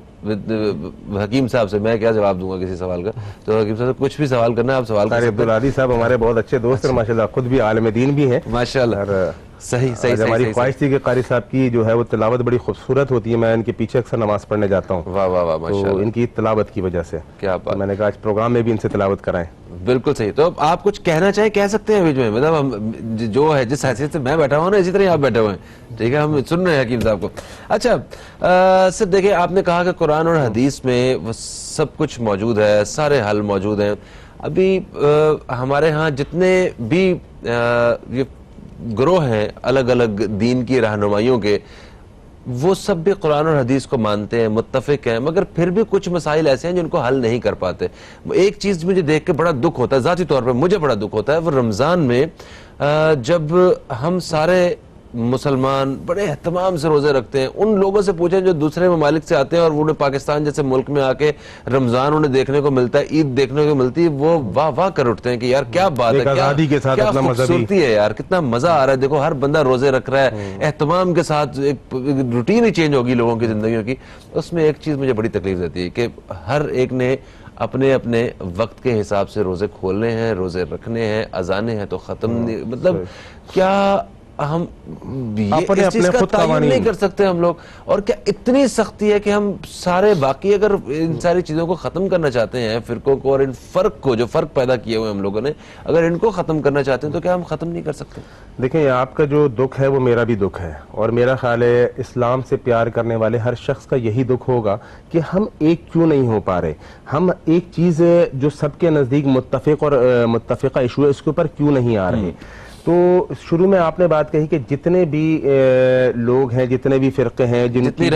حکیم صاحب سے. میں کیا جواب دوں گا کسی سوال کا؟ تو حکیم صاحب سے کچھ بھی سوال کرنا ہے آپ سوال کر سکتے ہیں. عبدالہادی صاحب ہمارے بہت اچھے دوست ہیں ماشاءاللہ، خود بھی عالم دین بھی ہیں ماشاءاللہ. صحیح. ہماری خواہش تھی کہ قاری صاحب کی جو ہے وہ تلاوت بڑی خوبصورت ہوتی ہے، میں ان کے پیچھے اکثر نماز پڑھنے جاتا ہوں. واہ واہ واہ، ماشاءاللہ. تو ان کی تلاوت کی وجہ سے کیا بات. میں نے کہا آج پروگرام میں بھی ان سے تلاوت کرائیں. بالکل صحیح. تو آپ کچھ کہنا چاہیں کہہ سکتے ہیں بیچ میں، مطلب جو ہے جس حیثیت سے میں بیٹھا ہوں نا اسی طرح آپ بیٹھے ہوئے ہیں. ٹھیک ہے، ہم سن رہے ہیں حکیم صاحب کو. اچھا سر، دیکھیں آپ نے کہا کہ قرآن اور حدیث میں وہ سب کچھ موجود ہے، سارے حل موجود ہیں. ابھی ہمارے ہاں جتنے بھی یہ گروہ ہیں الگ الگ دین کی رہنمائیوں کے، وہ سب بھی قرآن اور حدیث کو مانتے ہیں، متفق ہیں، مگر پھر بھی کچھ مسائل ایسے ہیں جن کو حل نہیں کر پاتے. ایک چیز مجھے دیکھ کے بڑا دکھ ہوتا ہے، ذاتی طور پہ مجھے بڑا دکھ ہوتا ہے، وہ رمضان میں جب ہم سارے مسلمان بڑے اہتمام سے روزے رکھتے ہیں. ان لوگوں سے پوچھیں جو دوسرے ممالک سے آتے ہیں اور انہیں پاکستان جیسے ملک میں آ کے رمضان انہیں دیکھنے کو ملتا ہے، عید دیکھنے کو ملتی ہے، وہ واہ واہ کر اٹھتے ہیں کہ یار کیا بات ہے، کیا خوبصورتی ہے یار، کتنا مزہ آ رہا ہے. دیکھو ہر بندہ روزے رکھ رہا ہے اہتمام کے ساتھ، ایک روٹین ہی چینج ہوگی لوگوں کی زندگیوں کی. اس میں ایک چیز مجھے بڑی تکلیف دیتی ہے کہ ہر ایک نے اپنے اپنے وقت کے حساب سے روزے کھولنے ہیں، روزے رکھنے ہیں، اذانیں ہیں تو ختم نہیں. مطلب کیا ہم اس چیز کا تعین نہیں کر سکتے ہم لوگ؟ اور کیا اتنی سختی ہے کہ ہم سارے باقی اگر ان ساری چیزوں کو ختم کرنا چاہتے ہیں، فرقوں کو اور ان فرق کو جو فرق پیدا کیے ہوئے ہم لوگوں نے، اگر ان کو ختم کرنا چاہتے ہیں تو کیا ہم ختم نہیں کر سکتے؟ دیکھیں آپ کا جو دکھ ہے وہ میرا بھی دکھ ہے، اور میرا خیال ہے اسلام سے پیار کرنے والے ہر شخص کا یہی دکھ ہوگا کہ ہم ایک کیوں نہیں ہو پا رہے. ہم ایک چیز جو سب کے نزدیک متفق اور متفقہ ایشو ہے اس کے اوپر کیوں نہیں آ رہے. تو شروع میں آپ نے بات کہی کہ جتنے بھی لوگ ہیں، جتنے بھی فرقے ہیں، جتنی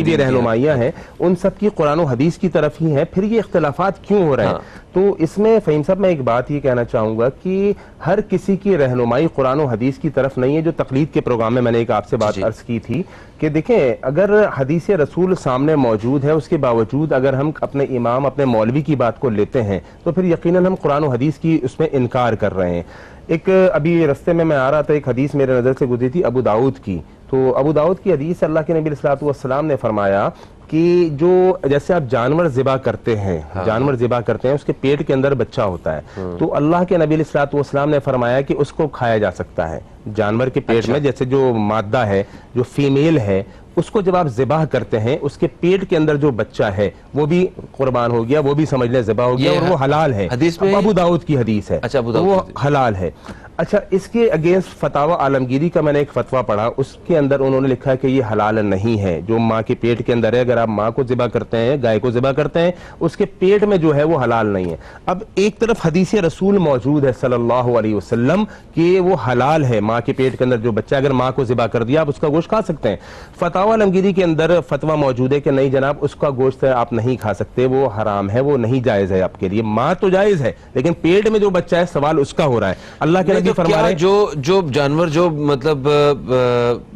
بھی رہنمائیاں ہیں، ان سب کی قرآن و حدیث کی طرف ہی ہیں. پھر یہ اختلافات کیوں ہو رہے ہیں؟ تو اس میں فہیم صاحب میں ایک بات یہ کہنا چاہوں گا کہ ہر کسی کی رہنمائی قرآن و حدیث کی طرف نہیں ہے. جو تقلید کے پروگرام میں نے ایک آپ سے بات عرض کی تھی کہ دیکھیں اگر حدیث رسول سامنے موجود ہے، اس کے باوجود اگر ہم اپنے امام، اپنے مولوی کی بات کو لیتے ہیں تو پھر یقیناً ہم قرآن و حدیث کی اس میں انکار کر رہے ہیں. ایک ابھی رستے میں آ رہا تھا، ایک حدیث میرے نظر سے گزری تھی ابو داؤد کی. تو ابو داؤد کی حدیث اللہ کے نبی صلی اللہ علیہ وسلم نے فرمایا کہ جو جیسے آپ جانور ذبح کرتے ہیں، اس کے پیٹ کے اندر بچہ ہوتا ہے، تو اللہ کے نبی صلی اللہ علیہ وسلم نے فرمایا کہ اس کو کھایا جا سکتا ہے. جانور کے پیٹ میں جیسے جو مادہ ہے، جو فیمیل ہے، اس کو جب آپ ذبح کرتے ہیں اس کے پیٹ کے اندر جو بچہ ہے وہ بھی قربان ہو گیا، وہ بھی سمجھ لیں ذبح ہو گیا اور وہ حلال ہے. ابو داؤد کی حدیث ہے، وہ حلال ہے. اچھا، اس کے اگینسٹ فتاوی عالمگیری کا میں نے ایک فتویٰ پڑھا، اس کے اندر انہوں نے لکھا ہے کہ یہ حلال نہیں ہے. جو ماں کے پیٹ کے اندر ہے، اگر آپ ماں کو ذبح کرتے ہیں، گائے کو ذبح کرتے ہیں، اس کے پیٹ میں جو ہے وہ حلال نہیں ہے. اب ایک طرف حدیث رسول موجود ہے صلی اللہ علیہ وسلم کہ وہ حلال ہے، ماں کے پیٹ کے اندر جو بچہ اگر ماں کو ذبح کر دیا آپ اس کا گوشت کھا سکتے ہیں. فتاوی عالمگیری کے اندر فتویٰ موجود ہے کہ نہیں جناب، اس کا گوشت آپ نہیں کھا سکتے، وہ حرام ہے، وہ نہیں جائز ہے آپ کے لیے. ماں تو جائز ہے لیکن پیٹ میں جو بچہ ہے سوال اس کا ہو رہا ہے. اللہ کے نبی فرما رہے ہیں جو جانور جو مطلب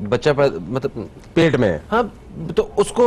بچہ مطلب پیٹ میں، ہاں، تو اس کو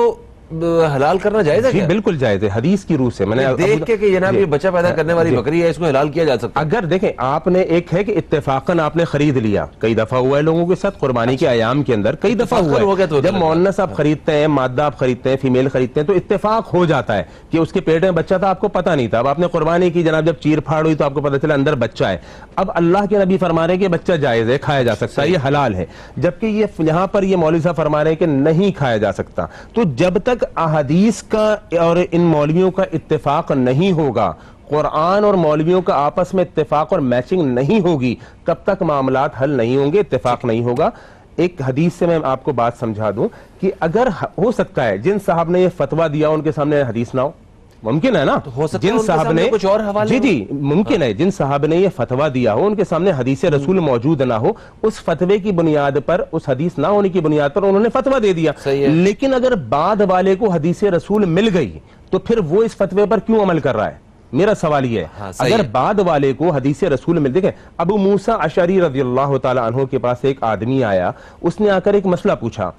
حلال کرنا جائز ہے جی کیا؟ بالکل جائز ہے، حدیث کی روح سے. میں نے دیکھ کے کہ جناب یہ بچہ پیدا کرنے والی بکری ہے، اس کو حلال کیا جا سکتا ہے؟ اگر دیکھیں آپ نے ایک ہے کہ اتفاقاً آپ نے خرید لیا، کئی دفعہ ہوا ہے لوگوں کے ساتھ قربانی کے ایام کے اندر، کئی دفعہ ہوا ہے جب مؤنث آپ خریدتے ہیں، مادہ آپ خریدتے ہیں، فیمیل خریدتے ہیں، تو اتفاق ہو جاتا ہے کہ اس کے پیٹ میں بچہ تھا، آپ کو پتہ نہیں تھا، اب آپ نے قربانی کی، جناب جب چیر پھاڑ ہوئی تو آپ کو پتہ چلا اندر بچہ ہے. اب اللہ کے نبی فرما رہے ہیں کہ بچہ جائز ہے، کھایا جا سکتا ہے، یہ حلال ہے، جبکہ یہ یہاں پر یہ مولوی صاحب فرما رہے ہیں کہ نہیں کھایا جا سکتا. تو جب تک احادیث کا اور ان مولویوں کا اتفاق نہیں ہوگا، قرآن اور مولویوں کا آپس میں اتفاق اور میچنگ نہیں ہوگی، تب تک معاملات حل نہیں ہوں گے، اتفاق نہیں ہوگا. ایک حدیث سے میں آپ کو بات سمجھا دوں کہ اگر ہو سکتا ہے جن صاحب نے یہ فتویٰ دیا ان کے سامنے حدیث نہ ہو، ممکن ہے نا، جن صاحب نے کچھ اور حوالے جی ممکن ہے جن صاحب نے یہ فتویٰ دیا ہو ان کے سامنے حدیث رسول موجود نہ ہو، اس فتوے کی بنیاد پر، اس حدیث نہ ہونے کی بنیاد پر انہوں نے فتویٰ دے دیا. لیکن اگر بعد والے کو حدیث رسول مل گئی تو پھر وہ اس فتوے پر کیوں عمل کر رہا ہے؟ میرا سوال یہ ہے، اگر بعد والے کو حدیث رسول مل، دیکھیں ابو موسیٰ اشعری رضی اللہ تعالی عنہ کے پاس ایک آدمی آیا، اس نے آ کر ایک مسئلہ پوچھا،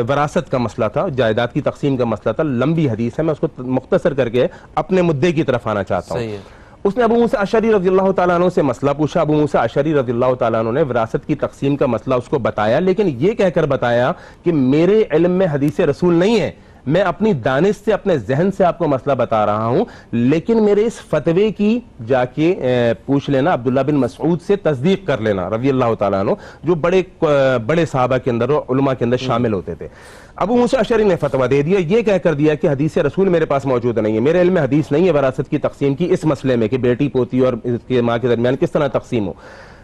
وراثت کا مسئلہ تھا، جائیداد کی تقسیم کا مسئلہ تھا، لمبی حدیث ہے، میں اس کو مختصر کر کے اپنے مدعے کی طرف آنا چاہتا ہوں. اس نے ابو موسیٰ اشعری رضی اللہ تعالیٰ عنہ سے مسئلہ پوچھا. ابو موسیٰ اشعری رضی اللہ تعالیٰ عنہ نے وراثت کی تقسیم کا مسئلہ اس کو بتایا، لیکن یہ کہہ کر بتایا کہ میرے علم میں حدیث رسول نہیں ہے، میں اپنی دانش سے، اپنے ذہن سے آپ کو مسئلہ بتا رہا ہوں، لیکن میرے اس فتوے کی جا کے پوچھ لینا، عبداللہ بن مسعود سے تصدیق کر لینا رضی اللہ تعالیٰ عنہ، جو بڑے صحابہ کے اندر اور علماء کے اندر شامل ہوتے تھے. ابو موسیٰ اشعری نے فتویٰ دے دیا، یہ کہہ کر دیا کہ حدیث رسول میرے پاس موجود نہیں ہے، میرے علم میں حدیث نہیں ہے وراثت کی تقسیم کی اس مسئلے میں کہ بیٹی پوتی اور اس کے ماں کے درمیان کس طرح تقسیم ہو.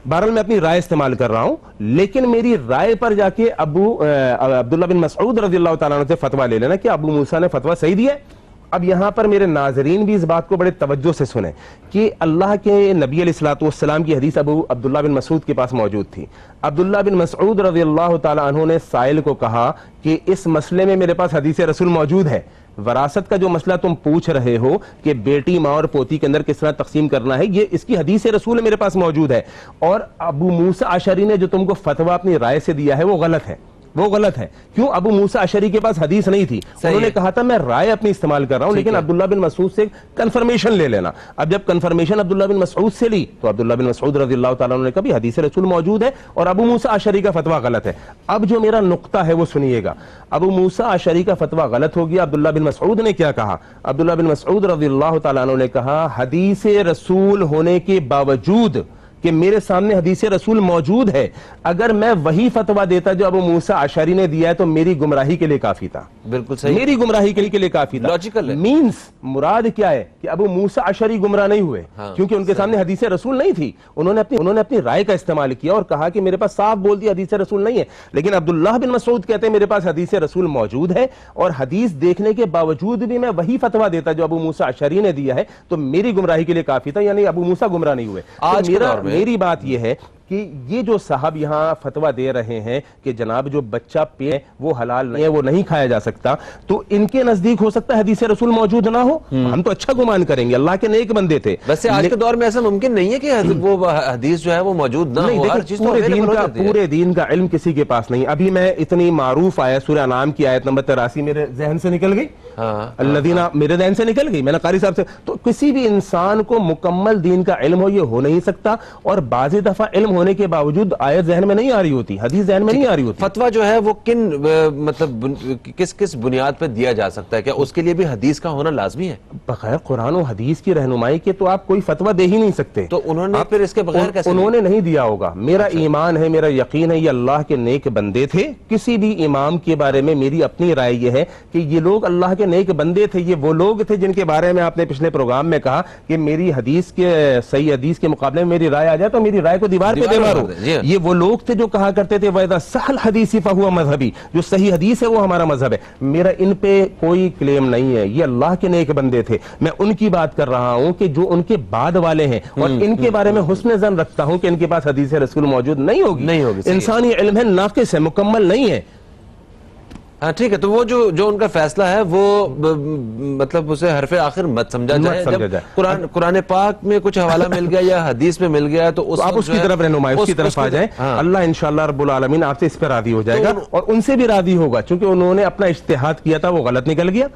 بہرحال میں اپنی رائے استعمال کر رہا ہوں، لیکن میری رائے پر جا کے عبداللہ بن مسعود رضی اللہ تعالیٰ عنہ سے فتویٰ لے لینا کہ ابو موسیٰ نے فتویٰ صحیح دیا ہے. اب یہاں پر میرے ناظرین بھی اس بات کو بڑے توجہ سے سنیں کہ اللہ کے نبی علیہ الصلوۃ والسلام کی حدیث عبداللہ بن مسعود کے پاس موجود تھی. عبداللہ بن مسعود رضی اللہ تعالیٰ عنہ نے سائل کو کہا کہ اس مسئلے میں میرے پاس حدیث رسول موجود ہے، وراثت کا جو مسئلہ تم پوچھ رہے ہو کہ بیٹی ماں اور پوتی کے اندر کس طرح تقسیم کرنا ہے، یہ اس کی حدیث رسول میرے پاس موجود ہے، اور ابو موسیٰ اشعری نے جو تم کو فتویٰ اپنی رائے سے دیا ہے وہ غلط ہے. وہ غلط ہے. کیوں؟ ابو موسیٰ اشعری کے پاس حدیث نہیں تھی، انہوں نے کہا تھا میں رائے اپنی استعمال کر رہا ہوں، لیکن عبداللہ بن مسعود سے کنفرمیشن لے لینا. اب جب کنفرمیشن عبداللہ بن مسعود سے لی تو عبداللہ بن مسعود رضی اللہ تعالیٰ عنہ نے کہا حدیث رسول موجود ہے اور ابو موسیٰ اشعری کا فتویٰ غلط ہے. اب جو میرا نقطہ ہے وہ سنیے گا. ابو موسیٰ اشعری کا فتویٰ غلط ہو گیا. عبداللہ بن مسعود نے کیا کہا؟ عبداللہ بن مسعود رضی اللہ تعالیٰ عنہ نے کہا حدیث رسول ہونے کے باوجود کہ میرے سامنے حدیث رسول موجود ہے، اگر میں وہی فتویٰ دیتا جو ابو موسیٰ اشعری نے دیا ہے تو میری گمراہی کے لیے کافی تھا. بالکل صحیح، میری گمراہی کے لیے کافی تھا. لاجیکل ہے. مینز مراد کیا ہے کہ ابو موسیٰ اشعری گمراہ نہیں ہوئے کیونکہ ان کے سامنے حدیث رسول نہیں تھی. انہوں نے اپنی رائے کا استعمال کیا اور کہا کہ میرے پاس صاف بول دیا حدیث رسول نہیں ہے. لیکن عبداللہ بن مسعود کہتے ہیں میرے پاس حدیث رسول موجود ہے اور حدیث دیکھنے کے باوجود بھی میں وہی فتویٰ دیتا جو ابو موسیٰ اشعری نے دیا ہے تو میری گمراہی کے لیے کافی تھا. یعنی ابو موسیٰ گمراہ نہیں ہوئے. آج میری بات یہ ہے کہ یہ جو صاحب یہاں فتویٰ دے رہے ہیں کہ جناب جو بچہ پے وہ حلال نہیں ہے، وہ نہیں کھایا جا سکتا، تو ان کے نزدیک ہو سکتا ہے حدیث رسول موجود نہ ہو. ہم تو اچھا گمان کریں گے، اللہ کے نیک بندے تھے. ویسے آج کے دور میں ایسا ممکن نہیں ہے کہ وہ حدیث جو ہے وہ موجود نہ ہو. پورے دین کا علم کسی کے پاس نہیں. ابھی میں اتنی معروف آیت سورہ انعام کی آیت نمبر 83 میرے ذہن سے نکل گئی، الذین میرے ذہن سے نکل گئی، میں نے قاری صاحب سے. تو کسی بھی انسان کو مکمل دین کا علم ہو یہ ہو نہیں سکتا، اور بعض دفعہ علم ہونے کے باوجود آیت ذہن میں نہیں آ رہی ہوتی، حدیث ذہن میں نہیں آ رہی ہوتی. فتویٰ جو ہے وہ مطلب کس بنیاد پہ دیا جا سکتا ہے؟ کیا اس کے لیے بھی حدیث کا ہونا لازمی ہے؟ بغیر قرآن و حدیث کی رہنمائی کے تو آپ کوئی فتویٰ دے ہی نہیں سکتے. تو انہوں نے پھر اس کے بغیر کیسے؟ انہوں نے نہیں دیا ہوگا. میرا ایمان ہے، میرا یقین ہے یہ اللہ کے نیک بندے تھے. کسی بھی امام کے بارے میں میری اپنی رائے یہ ہے کہ یہ لوگ اللہ کے نیک بندے تھے. یہ وہ لوگ تھے جن کے بارے میں آپ نے پچھلے پروگرام میں کہا کہ میری حدیث کے صحیح حدیث کے مقابلے میں میری رائے آ جائے تو میری رائے کو دیوار پہ دے مارو. یہ وہ لوگ تھے جو کہا کرتے تھے وَإِذَا صَحَّ الْحَدِيثُ فَهُوَ مَذْهَبِي، جو صحیح حدیث ہے وہ ہمارا مذہب ہے. میرا ان پہ کوئی کلیم نہیں ہے، یہ اللہ کے نیک بندے تھے. میں ان کی بات کر رہا ہوں کہ جو ان کے بعد والے ہیں، اور ان کے بارے میں حسن ظن رکھتا ہوں کہ ان کے پاس حدیث رسول موجود نہیں ہوگی. انسانی علم ہے ناقص ہے، مکمل نہیں ہے. ہاں ٹھیک ہے، تو وہ جو ان کا فیصلہ ہے وہ مطلب اسے حرف آخر مت سمجھا جائے. جب قرآن پاک میں کچھ حوالہ مل گیا یا حدیث میں مل گیا تو آپ اس کی طرف رہنمائی، اس کی طرف آ جائیں. اللہ انشاءاللہ رب العالمین آپ سے اس پہ راضی ہو جائے گا اور ان سے بھی راضی ہوگا، چونکہ انہوں نے اپنا اجتہاد کیا تھا، وہ غلط نکل گیا.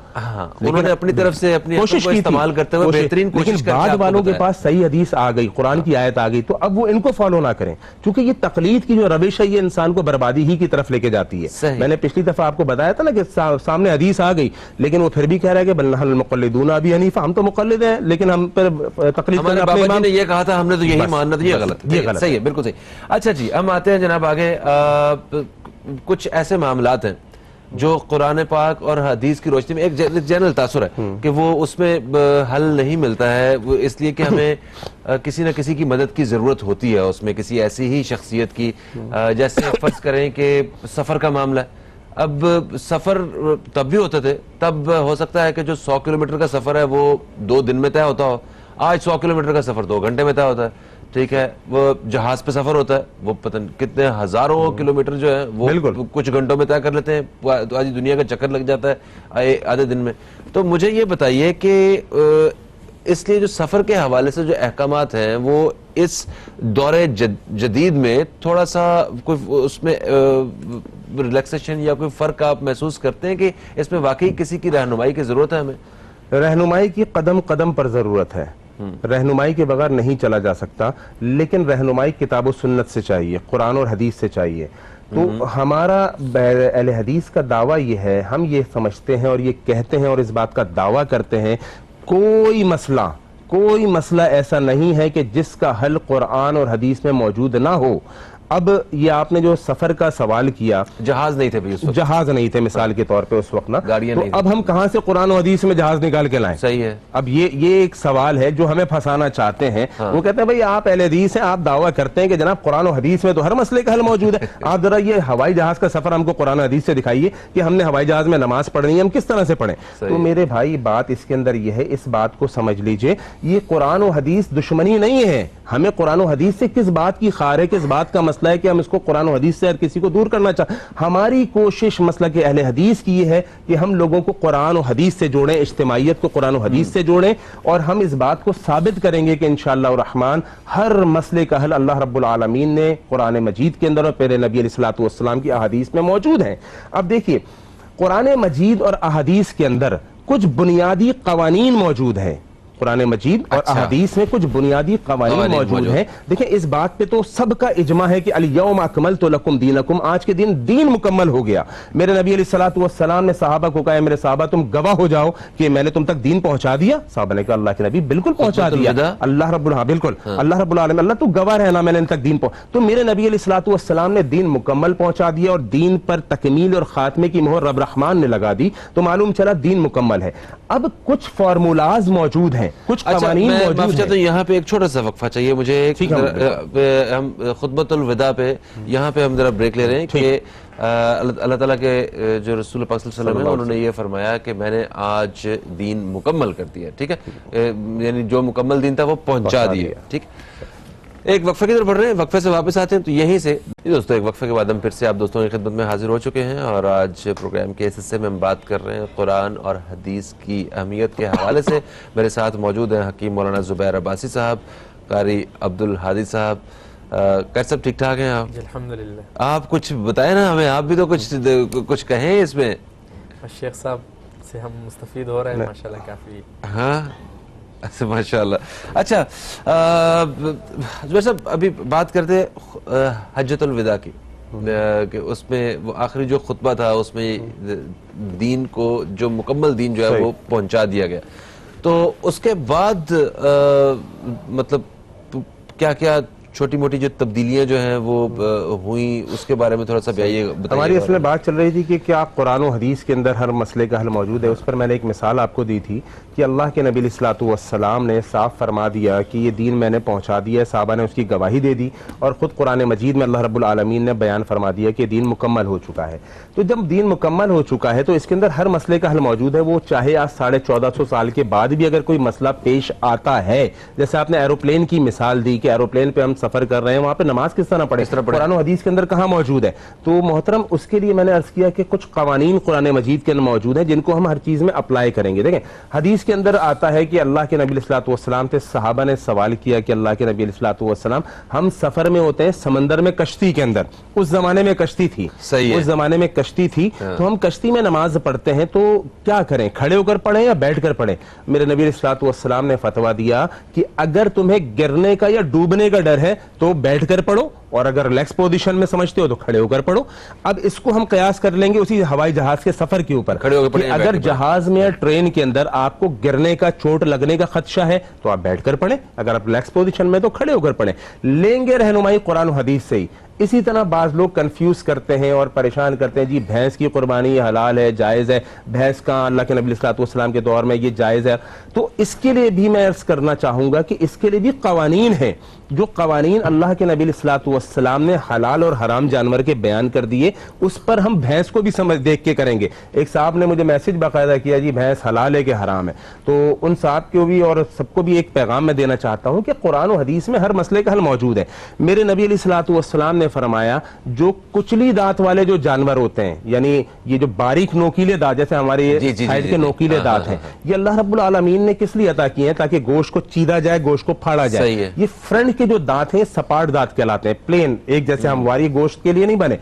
انہوں نے اپنی طرف سے اپنی کوشش استعمال کرتے ہوئے بہترین کوشش لیکن بعد والوں کے پاس صحیح حدیث آ گئی، قرآن کی آیت آ گئی، تو اب وہ ان کو فالو نہ کریں، کیونکہ یہ تقلید کی جو روش ہے یہ انسان کو بربادی ہی کی طرف لے کے جاتی ہے. میں نے پچھلی دفعہ آپ کو بتایا تھا نا کہ سامنے حدیث آ گئی لیکن وہ پھر بھی کہہ رہا ہے کہ بل نحن المقلدون ابی حنیفہ، ہم تو مقلد ہیں لیکن ہم پر تقلید کرنا. ہمارے بابا جی نے یہ کہا تھا، ہم نے تو یہی ماننا تھا، یہ غلط ہے. صحیح ہے، بالکل صحیح. اچھا جی، ہم آتے ہیں جناب آگے. کچھ ایسے معاملات ہیں جو قرآن پاک اور حدیث کی روشنی میں ایک جنرل تاثر ہے کہ وہ اس میں حل نہیں ملتا ہے، اس لیے کہ ہمیں کسی نہ کسی کی مدد کی ضرورت ہوتی ہے اس میں، کسی ایسی ہی شخصیت کی. جیسے فرض کریں کہ سفر کا معاملہ ہے. اب سفر تب بھی ہوتے تھے، تب ہو سکتا ہے کہ جو 100 کلومیٹر کا سفر ہے وہ 2 دن میں طے ہوتا ہو. آج 100 کلومیٹر کا سفر 2 گھنٹے میں طے ہوتا ہے. ٹھیک ہے، وہ جہاز پہ سفر ہوتا ہے، وہ پتہ نہیں کتنے ہزاروں کلومیٹر جو ہے وہ کچھ گھنٹوں میں طے کر لیتے ہیں. تو آج دنیا کا چکر لگ جاتا ہے آدھے دن میں. تو مجھے یہ بتائیے کہ اس لیے جو سفر کے حوالے سے جو احکامات ہیں وہ اس دور جدید میں تھوڑا سا کوئی اس میں ریلیکسیشن یا کوئی فرق آپ محسوس کرتے ہیں کہ اس میں واقعی کسی کی رہنمائی کی ضرورت ہے؟ ہمیں رہنمائی کی قدم قدم پر ضرورت ہے، رہنمائی کے بغیر نہیں چلا جا سکتا، لیکن رہنمائی کتاب و سنت سے چاہیے، قرآن اور حدیث سے چاہیے. تو ہمارا اہل حدیث کا دعویٰ یہ ہے، ہم یہ سمجھتے ہیں اور یہ کہتے ہیں اور اس بات کا دعویٰ کرتے ہیں، کوئی مسئلہ ایسا نہیں ہے کہ جس کا حل قرآن اور حدیث میں موجود نہ ہو. اب یہ آپ نے جو سفر کا سوال کیا، جہاز نہیں تھے بھی اس وقت، جہاز نہیں تھے مثال کے طور پہ اس وقت نا، گاڑیاں نہیں، اب ہم کہاں سے قرآن و حدیث میں جہاز نکال کے لائیں؟ صحیح ہے. اب یہ ایک سوال ہے جو ہمیں پھنسانا چاہتے ہیں. وہ کہتے ہیں بھئی آپ اہل حدیث ہیں، آپ دعویٰ کرتے ہیں کہ جناب قرآن و حدیث میں تو ہر مسئلے کا حل موجود ہے، آپ ذرا یہ ہوائی جہاز کا سفر ہم کو قرآن و حدیث سے دکھائیے کہ ہم نے ہوائی جہاز میں نماز پڑھنی ہے، ہم کس طرح سے پڑھیں؟ تو میرے بھائی بات اس کے اندر یہ ہے، اس بات کو سمجھ لیجئے، یہ قرآن و حدیث دشمنی نہیں ہے. ہمیں قرآن و حدیث سے کس بات کی خار ہے، کس بات کا مسئلہ ہے کہ ہم اس کو قرآن و حدیث سے ہر کسی کو دور کرنا چاہتے. ہماری کوشش مسلک اہل حدیث کی یہ ہے کہ ہم لوگوں کو قرآن و حدیث سے جوڑیں، اجتماعیت کو قرآن و حدیث سے جوڑیں، اور ہم اس بات کو ثابت کریں گے کہ انشاءاللہ الرحمن ہر مسئلے کا حل اللہ رب العالمین نے قرآن مجید کے اندر اور پیارے نبی علیہ الصلوۃ والسلام کی احادیث میں موجود ہیں. اب دیکھیے، قرآن مجید اور احادیث کے اندر کچھ بنیادی قوانین موجود ہیں. قرآن مجید اور احادیث میں کچھ بنیادی قوانین موجود ہیں. دیکھیں اس بات پہ تو سب کا اجماع ہے کہ الیوم اکملت لکم دینکم، آج کے دین مکمل ہو گیا. میرے نبی علیہ الصلوۃ والسلام نے صحابہ کو کہا، میرے صحابہ تم گواہ ہو جاؤ کہ میں نے تم تک دین پہنچا دیا. صحابہ نے کہا اللہ کے نبی بالکل پہنچا دیا. اللہ رب العالمین اللہ تو گواہ رہنا میں نے ان تک دین تو میرے نبی علیہ الصلوۃ والسلام نے دین مکمل پہنچا دیا اور دین پر تکمیل اور خاتمے کی مہر رب رحمان نے لگا دی، تو معلوم چلا دین مکمل ہے. اب کچھ فارمولاز موجود ہیں، کچھ قوانین موجود ہیں. تو یہاں پہ ایک چھوٹا سا وقفہ چاہیے مجھے، ہم خطبۃ الوداع پہ یہاں پہ ہم ذرا بریک لے رہے ہیں کہ اللہ تعالیٰ کے جو رسول پاک صلی اللہ علیہ وسلم ہیں انہوں نے یہ فرمایا کہ میں نے آج دین مکمل کر دیا. ٹھیک ہے، یعنی جو مکمل دین تھا وہ پہنچا دیا. ٹھیک، ایک وقفے کی طرف بڑھ رہے ہیں، وقفے سے واپس آتے ہیں. تو یہیں سے دوستوں ایک وقفے کے بعد ہم پھر سے آپ دوستوں کی خدمت میں حاضر ہو چکے ہیں، اور آج پروگرام کے اس حصے میں ہم بات کر رہے ہیں قرآن اور حدیث کی اہمیت کے حوالے سے. میرے ساتھ موجود ہیں حکیم مولانا زبیر عباسی صاحب، قاری عبد الحادی صاحب. کیسے سب ٹھیک ٹھاک ہیں آپ؟ الحمدللہ. آپ کچھ بتائیں نا ہمیں، آپ بھی تو کچھ کہیں اس میں. شیخ صاحب سے ہم مستفید ہو رہے ہیں ماشاءاللہ کافی. ہاں ماشاء اللہ. اچھا زبیر صاحب، ابھی بات کرتے حجۃ الوداع کی، کہ اس میں وہ آخری جو خطبہ تھا اس میں دین کو، جو مکمل دین جو ہے وہ پہنچا دیا گیا. تو اس کے بعد مطلب کیا کیا چھوٹی موٹی جو تبدیلیاں جو ہیں وہ ہوئیں، اس کے بارے میں تھوڑا سا بتائیے. ہماری اس میں بات چل رہی تھی کہ کیا قرآن و حدیث کے اندر ہر مسئلے کا حل موجود ہے. اس پر میں نے ایک مثال آپ کو دی تھی کہ اللہ کے نبی علیہ الصلوۃ والسلام نے صاف فرما دیا کہ یہ دین میں نے پہنچا دیا ہے، صحابہ نے اس کی گواہی دے دی، اور خود قرآن مجید میں اللہ رب العالمین نے بیان فرما دیا کہ دین مکمل ہو چکا ہے. تو جب دین مکمل ہو چکا ہے تو اس کے اندر ہر مسئلے کا حل موجود ہے. وہ چاہے آج 1450 سال کے بعد بھی اگر کوئی مسئلہ پیش آتا ہے، جیسے آپ نے ایروپلین کی مثال دی کہ ایروپلین پہ ہم سفر کر رہے ہیں وہاں پہ نماز کس طرح پڑھیں, قرآن و حدیث کے اندر کہاں موجود ہے. تو محترم اس کے لیے میں نے عرض کیا کہ کچھ قوانین قرآن مجید کے اندر موجود ہیں جن کو ہم ہر چیز میں اپلائی کریں گے. دیکھیں حدیث کے اندر آتا ہے کہ اللہ کے نبی علیہ الصلوۃ والسلام سے صحابہ نے سوال کیا کہ اللہ کے نبی علیہ الصلوۃ والسلام ہم سفر میں ہوتے ہیں سمندر میں کشتی کے اندر, اس زمانے میں کشتی تھی, اس زمانے میں کشتی تھی, تو ہم کشتی میں نماز پڑھتے ہیں تو کیا کریں, کھڑے ہو کر پڑھیں یا بیٹھ کر پڑھیں. میرے نبی علیہ الصلوۃ والسلام نے فتویٰ دیا کہ اگر تمہیں گرنے کا یا ڈوبنے کا ڈر ہے تو بیٹھ کر پڑھو, اور اگر ریلیکس پوزیشن میں سمجھتے ہو تو کھڑے ہو کر پڑھو. اب اس کو ہم قیاس کر لیں گے اسی ہوائی جہاز کے سفر کے اوپر کہ اگر جہاز میں یا ٹرین کے اندر آپ کو گرنے کا, چوٹ لگنے کا خدشہ ہے تو آپ بیٹھ کر پڑھیں, اگر آپ ریلیکس پوزیشن میں تو کھڑے ہو کر پڑھیں. لیں گے رہنمائی قرآن و حدیث سے ہی. اسی طرح بعض لوگ کنفیوز کرتے ہیں اور پریشان کرتے ہیں, جی بھینس کی قربانی حلال ہے, جائز ہے, بھینس کا اللہ کے نبی علیہ الصلوۃ والسلام کے دور میں یہ جائز ہے. تو اس کے لیے بھی میں عرض کرنا چاہوں گا کہ اس کے لیے بھی قوانین ہیں, جو قوانین اللہ کے نبی علیہ الصلوۃ والسلام نے حلال اور حرام جانور کے بیان کر دیے, اس پر ہم بھینس کو بھی سمجھ دیکھ کے کریں گے. ایک صاحب نے مجھے میسج باقاعدہ کیا, جی بھینس حلال ہے کہ حرام ہے. تو ان صاحب کو بھی اور سب کو بھی ایک پیغام میں دینا چاہتا ہوں کہ قرآن و حدیث میں ہر مسئلے کا حل موجود ہے. میرے نبی علیہ الصلوۃ والسلام نے فرمایا جو کچلی دانت والے جو جانور ہوتے ہیں, یعنی یہ جو باریک نوکیلے دانت جیسے ہمارے سائڈ کے نوکیلے دانت ہیں, یہ اللہ رب العالمین نے کس لیے عطا کیے ہیں, تاکہ گوشت کو چیدا جائے, گوشت کو پھاڑا جائے. یہ فرنٹ کے جو دانت ہیں سپاٹ دانت کہلاتے ہیں, پلین ایک جیسے ہمواری گوشت کے لیے نہیں بنے.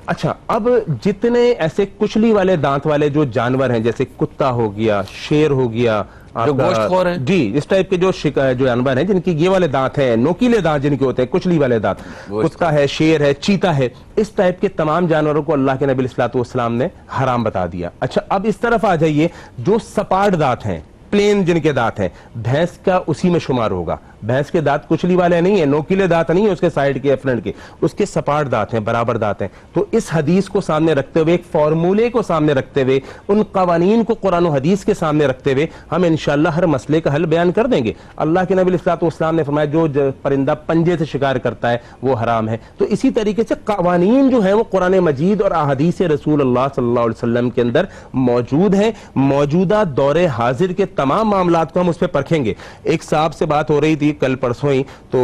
اچھا, اب جتنے ایسے کچلی والے دانت والے جو جانور ہیں, جیسے کتا ہو گیا, شیر ہو گیا, جو گوشت خور ہیں, جی اس ٹائپ کے جو جانور ہیں جن کی یہ والے دانت ہیں, نوکیلے دانت جن کے ہوتے ہیں, کچلی والے دانت, کتا ہے, شیر ہے, چیتا ہے, اس ٹائپ کے تمام جانوروں کو اللہ کے نبی علیہ الصلوۃ والسلام نے حرام بتا دیا. اچھا, اب اس طرف آ جائیے, جو سپاٹ دانت ہیں, پلین جن کے دانت ہیں, بھینس کا اسی میں شمار ہوگا. بھینس کے دانت کچلی والے نہیں ہیں, نوکیلے دانت نہیں ہیں اس کے سائڈ کے فرنٹ کے, اس کے سپاٹ دانت ہیں, برابر دانت ہیں. تو اس حدیث کو سامنے رکھتے ہوئے, ایک فارمولے کو سامنے رکھتے ہوئے, ان قوانین کو قرآن و حدیث کے سامنے رکھتے ہوئے ہم انشاءاللہ ہر مسئلے کا حل بیان کر دیں گے. اللہ کے نبی علیہ الصلوۃ والسلام نے فرمایا جو پرندہ پنجے سے شکار کرتا ہے وہ حرام ہے. تو اسی طریقے سے قوانین جو ہیں وہ قرآن مجید اور احادیث رسول اللہ صلی اللہ علیہ وسلم کے اندر موجود ہیں. موجودہ دور حاضر کے تمام معاملات کو ہم اس پہ پرکھیں گے. ایک صاحب سے بات ہو رہی تھی کل پرسوں ہی, تو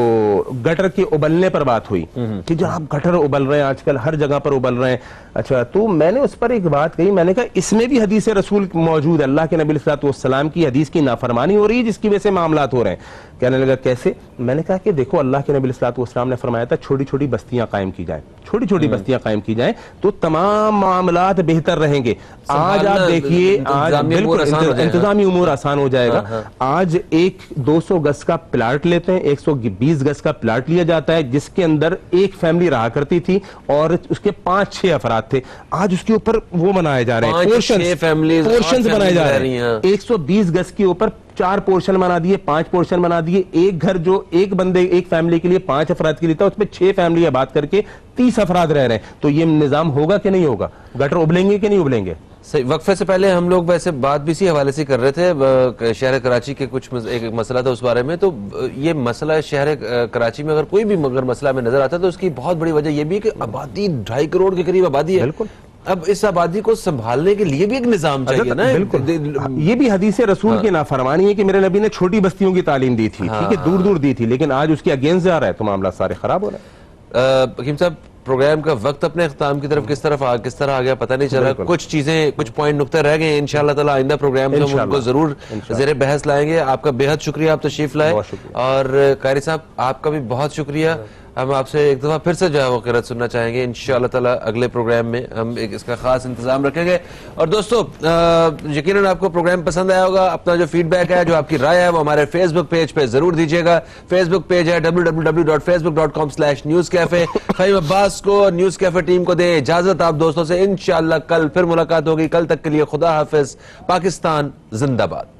گٹر کے ابلنے پر بات ہوئی کہ جناب گٹر ابل رہے ہیں آج کل, ہر جگہ پر ابل رہے ہیں. اچھا, تو میں نے اس پر ایک بات کہی, میں نے کہا اس میں بھی حدیث رسول موجود ہے, اللہ کے نبی علیہ الصلوۃ والسلام کی حدیث کی نافرمانی ہو رہی ہے جس کی وجہ سے معاملات ہو رہے ہیں. کہنے لگا کیسے؟ میں نے کہا کہ دیکھو اللہ کے نبی علیہ الصلوۃ والسلام نے فرمایا تھا چھوٹی چھوٹی بستیاں قائم کی جائیں, چھوٹی چھوٹی بستیاں قائم کی جائیں تو تمام معاملات بہتر رہیں گے. آج آپ دیکھیے, آج بالکل انتظامی امور آسان ہو جائے گا. آج ایک 200 گز کا پلاٹ لیتے ہیں, 120 گز کا پلاٹ لیا جاتا ہے جس کے اندر ایک فیملی رہا کرتی تھی اور اس کے 5-6 افراد تھے. آج اس کے اوپر وہ بنائے جا رہے ہیں, پورشنز بنائے جا رہے ہیں. 120 گز کے اوپر 4 پورشن بنا دیے, 5 پورشن بنا دیے. ایک گھر جو ایک بندے ایک فیملی کے لیے 5 افراد کے لیے تھا, اس میں 6 فیملی آباد کر کے 30 افراد رہ رہے ہیں. تو یہ نظام ہوگا کہ نہیں ہوگا؟ گٹر ابلیں گے کہ نہیں ابلیں گے؟ وقفے سے پہلے ہم لوگ ویسے بات بھی اسی حوالے سے کر رہے تھے, شہر کراچی کے کچھ ایک مسئلہ تھا اس بارے میں. تو یہ مسئلہ شہر کراچی میں اگر کوئی بھی مسئلہ میں نظر آتا ہے تو اس کی بہت بڑی وجہ یہ بھی ہے کہ آبادی 2.5 کروڑ کے قریب آبادی ہے. بالکل. اب اس آبادی کو سنبھالنے کے لیے بھی ایک نظام چاہیے نا. بالکل, یہ بھی حدیث رسول کی نافرمانی ہے کہ میرے نبی نے چھوٹی بستیوں کی تعلیم دی تھی, ٹھیک ہے, دور دور دی تھی, لیکن آج اس کے اگینسٹ جا رہا ہے تو معاملہ سارے خراب ہو رہے ہیں. حکیم صاحب, پروگرام کا وقت اپنے اختتام کی طرف کس طرح آ گیا پتہ نہیں چل رہا. کچھ چیزیں, کچھ پوائنٹ نقطے رہ گئے ہیں, انشاءاللہ تعالی آئندہ پروگرام میں ہم ان کو ضرور زیر بحث لائیں گے. آپ کا بے حد شکریہ, آپ تشریف لائے. اور قاری صاحب آپ کا بھی بہت شکریہ. ہم آپ سے ایک دفعہ پھر سے جو ہے وہ قرأت سننا چاہیں گے انشاءاللہ تعالی. اگلے پروگرام میں ہم اس کا خاص انتظام رکھیں گے. اور دوستو, یقیناً آپ کو پروگرام پسند آیا ہوگا. اپنا جو فیڈ بیک ہے, جو آپ کی رائے ہے, وہ ہمارے فیس بک پیج پہ ضرور دیجیے گا. فیس بک پیج ہے www.facebook.com/newscafe. فہیم عباس کو, نیوز کیفے ٹیم کو دیں اجازت آپ دوستوں سے. انشاءاللہ کل پھر ملاقات ہوگی. کل تک کے لیے خدا حافظ. پاکستان زندہ باد.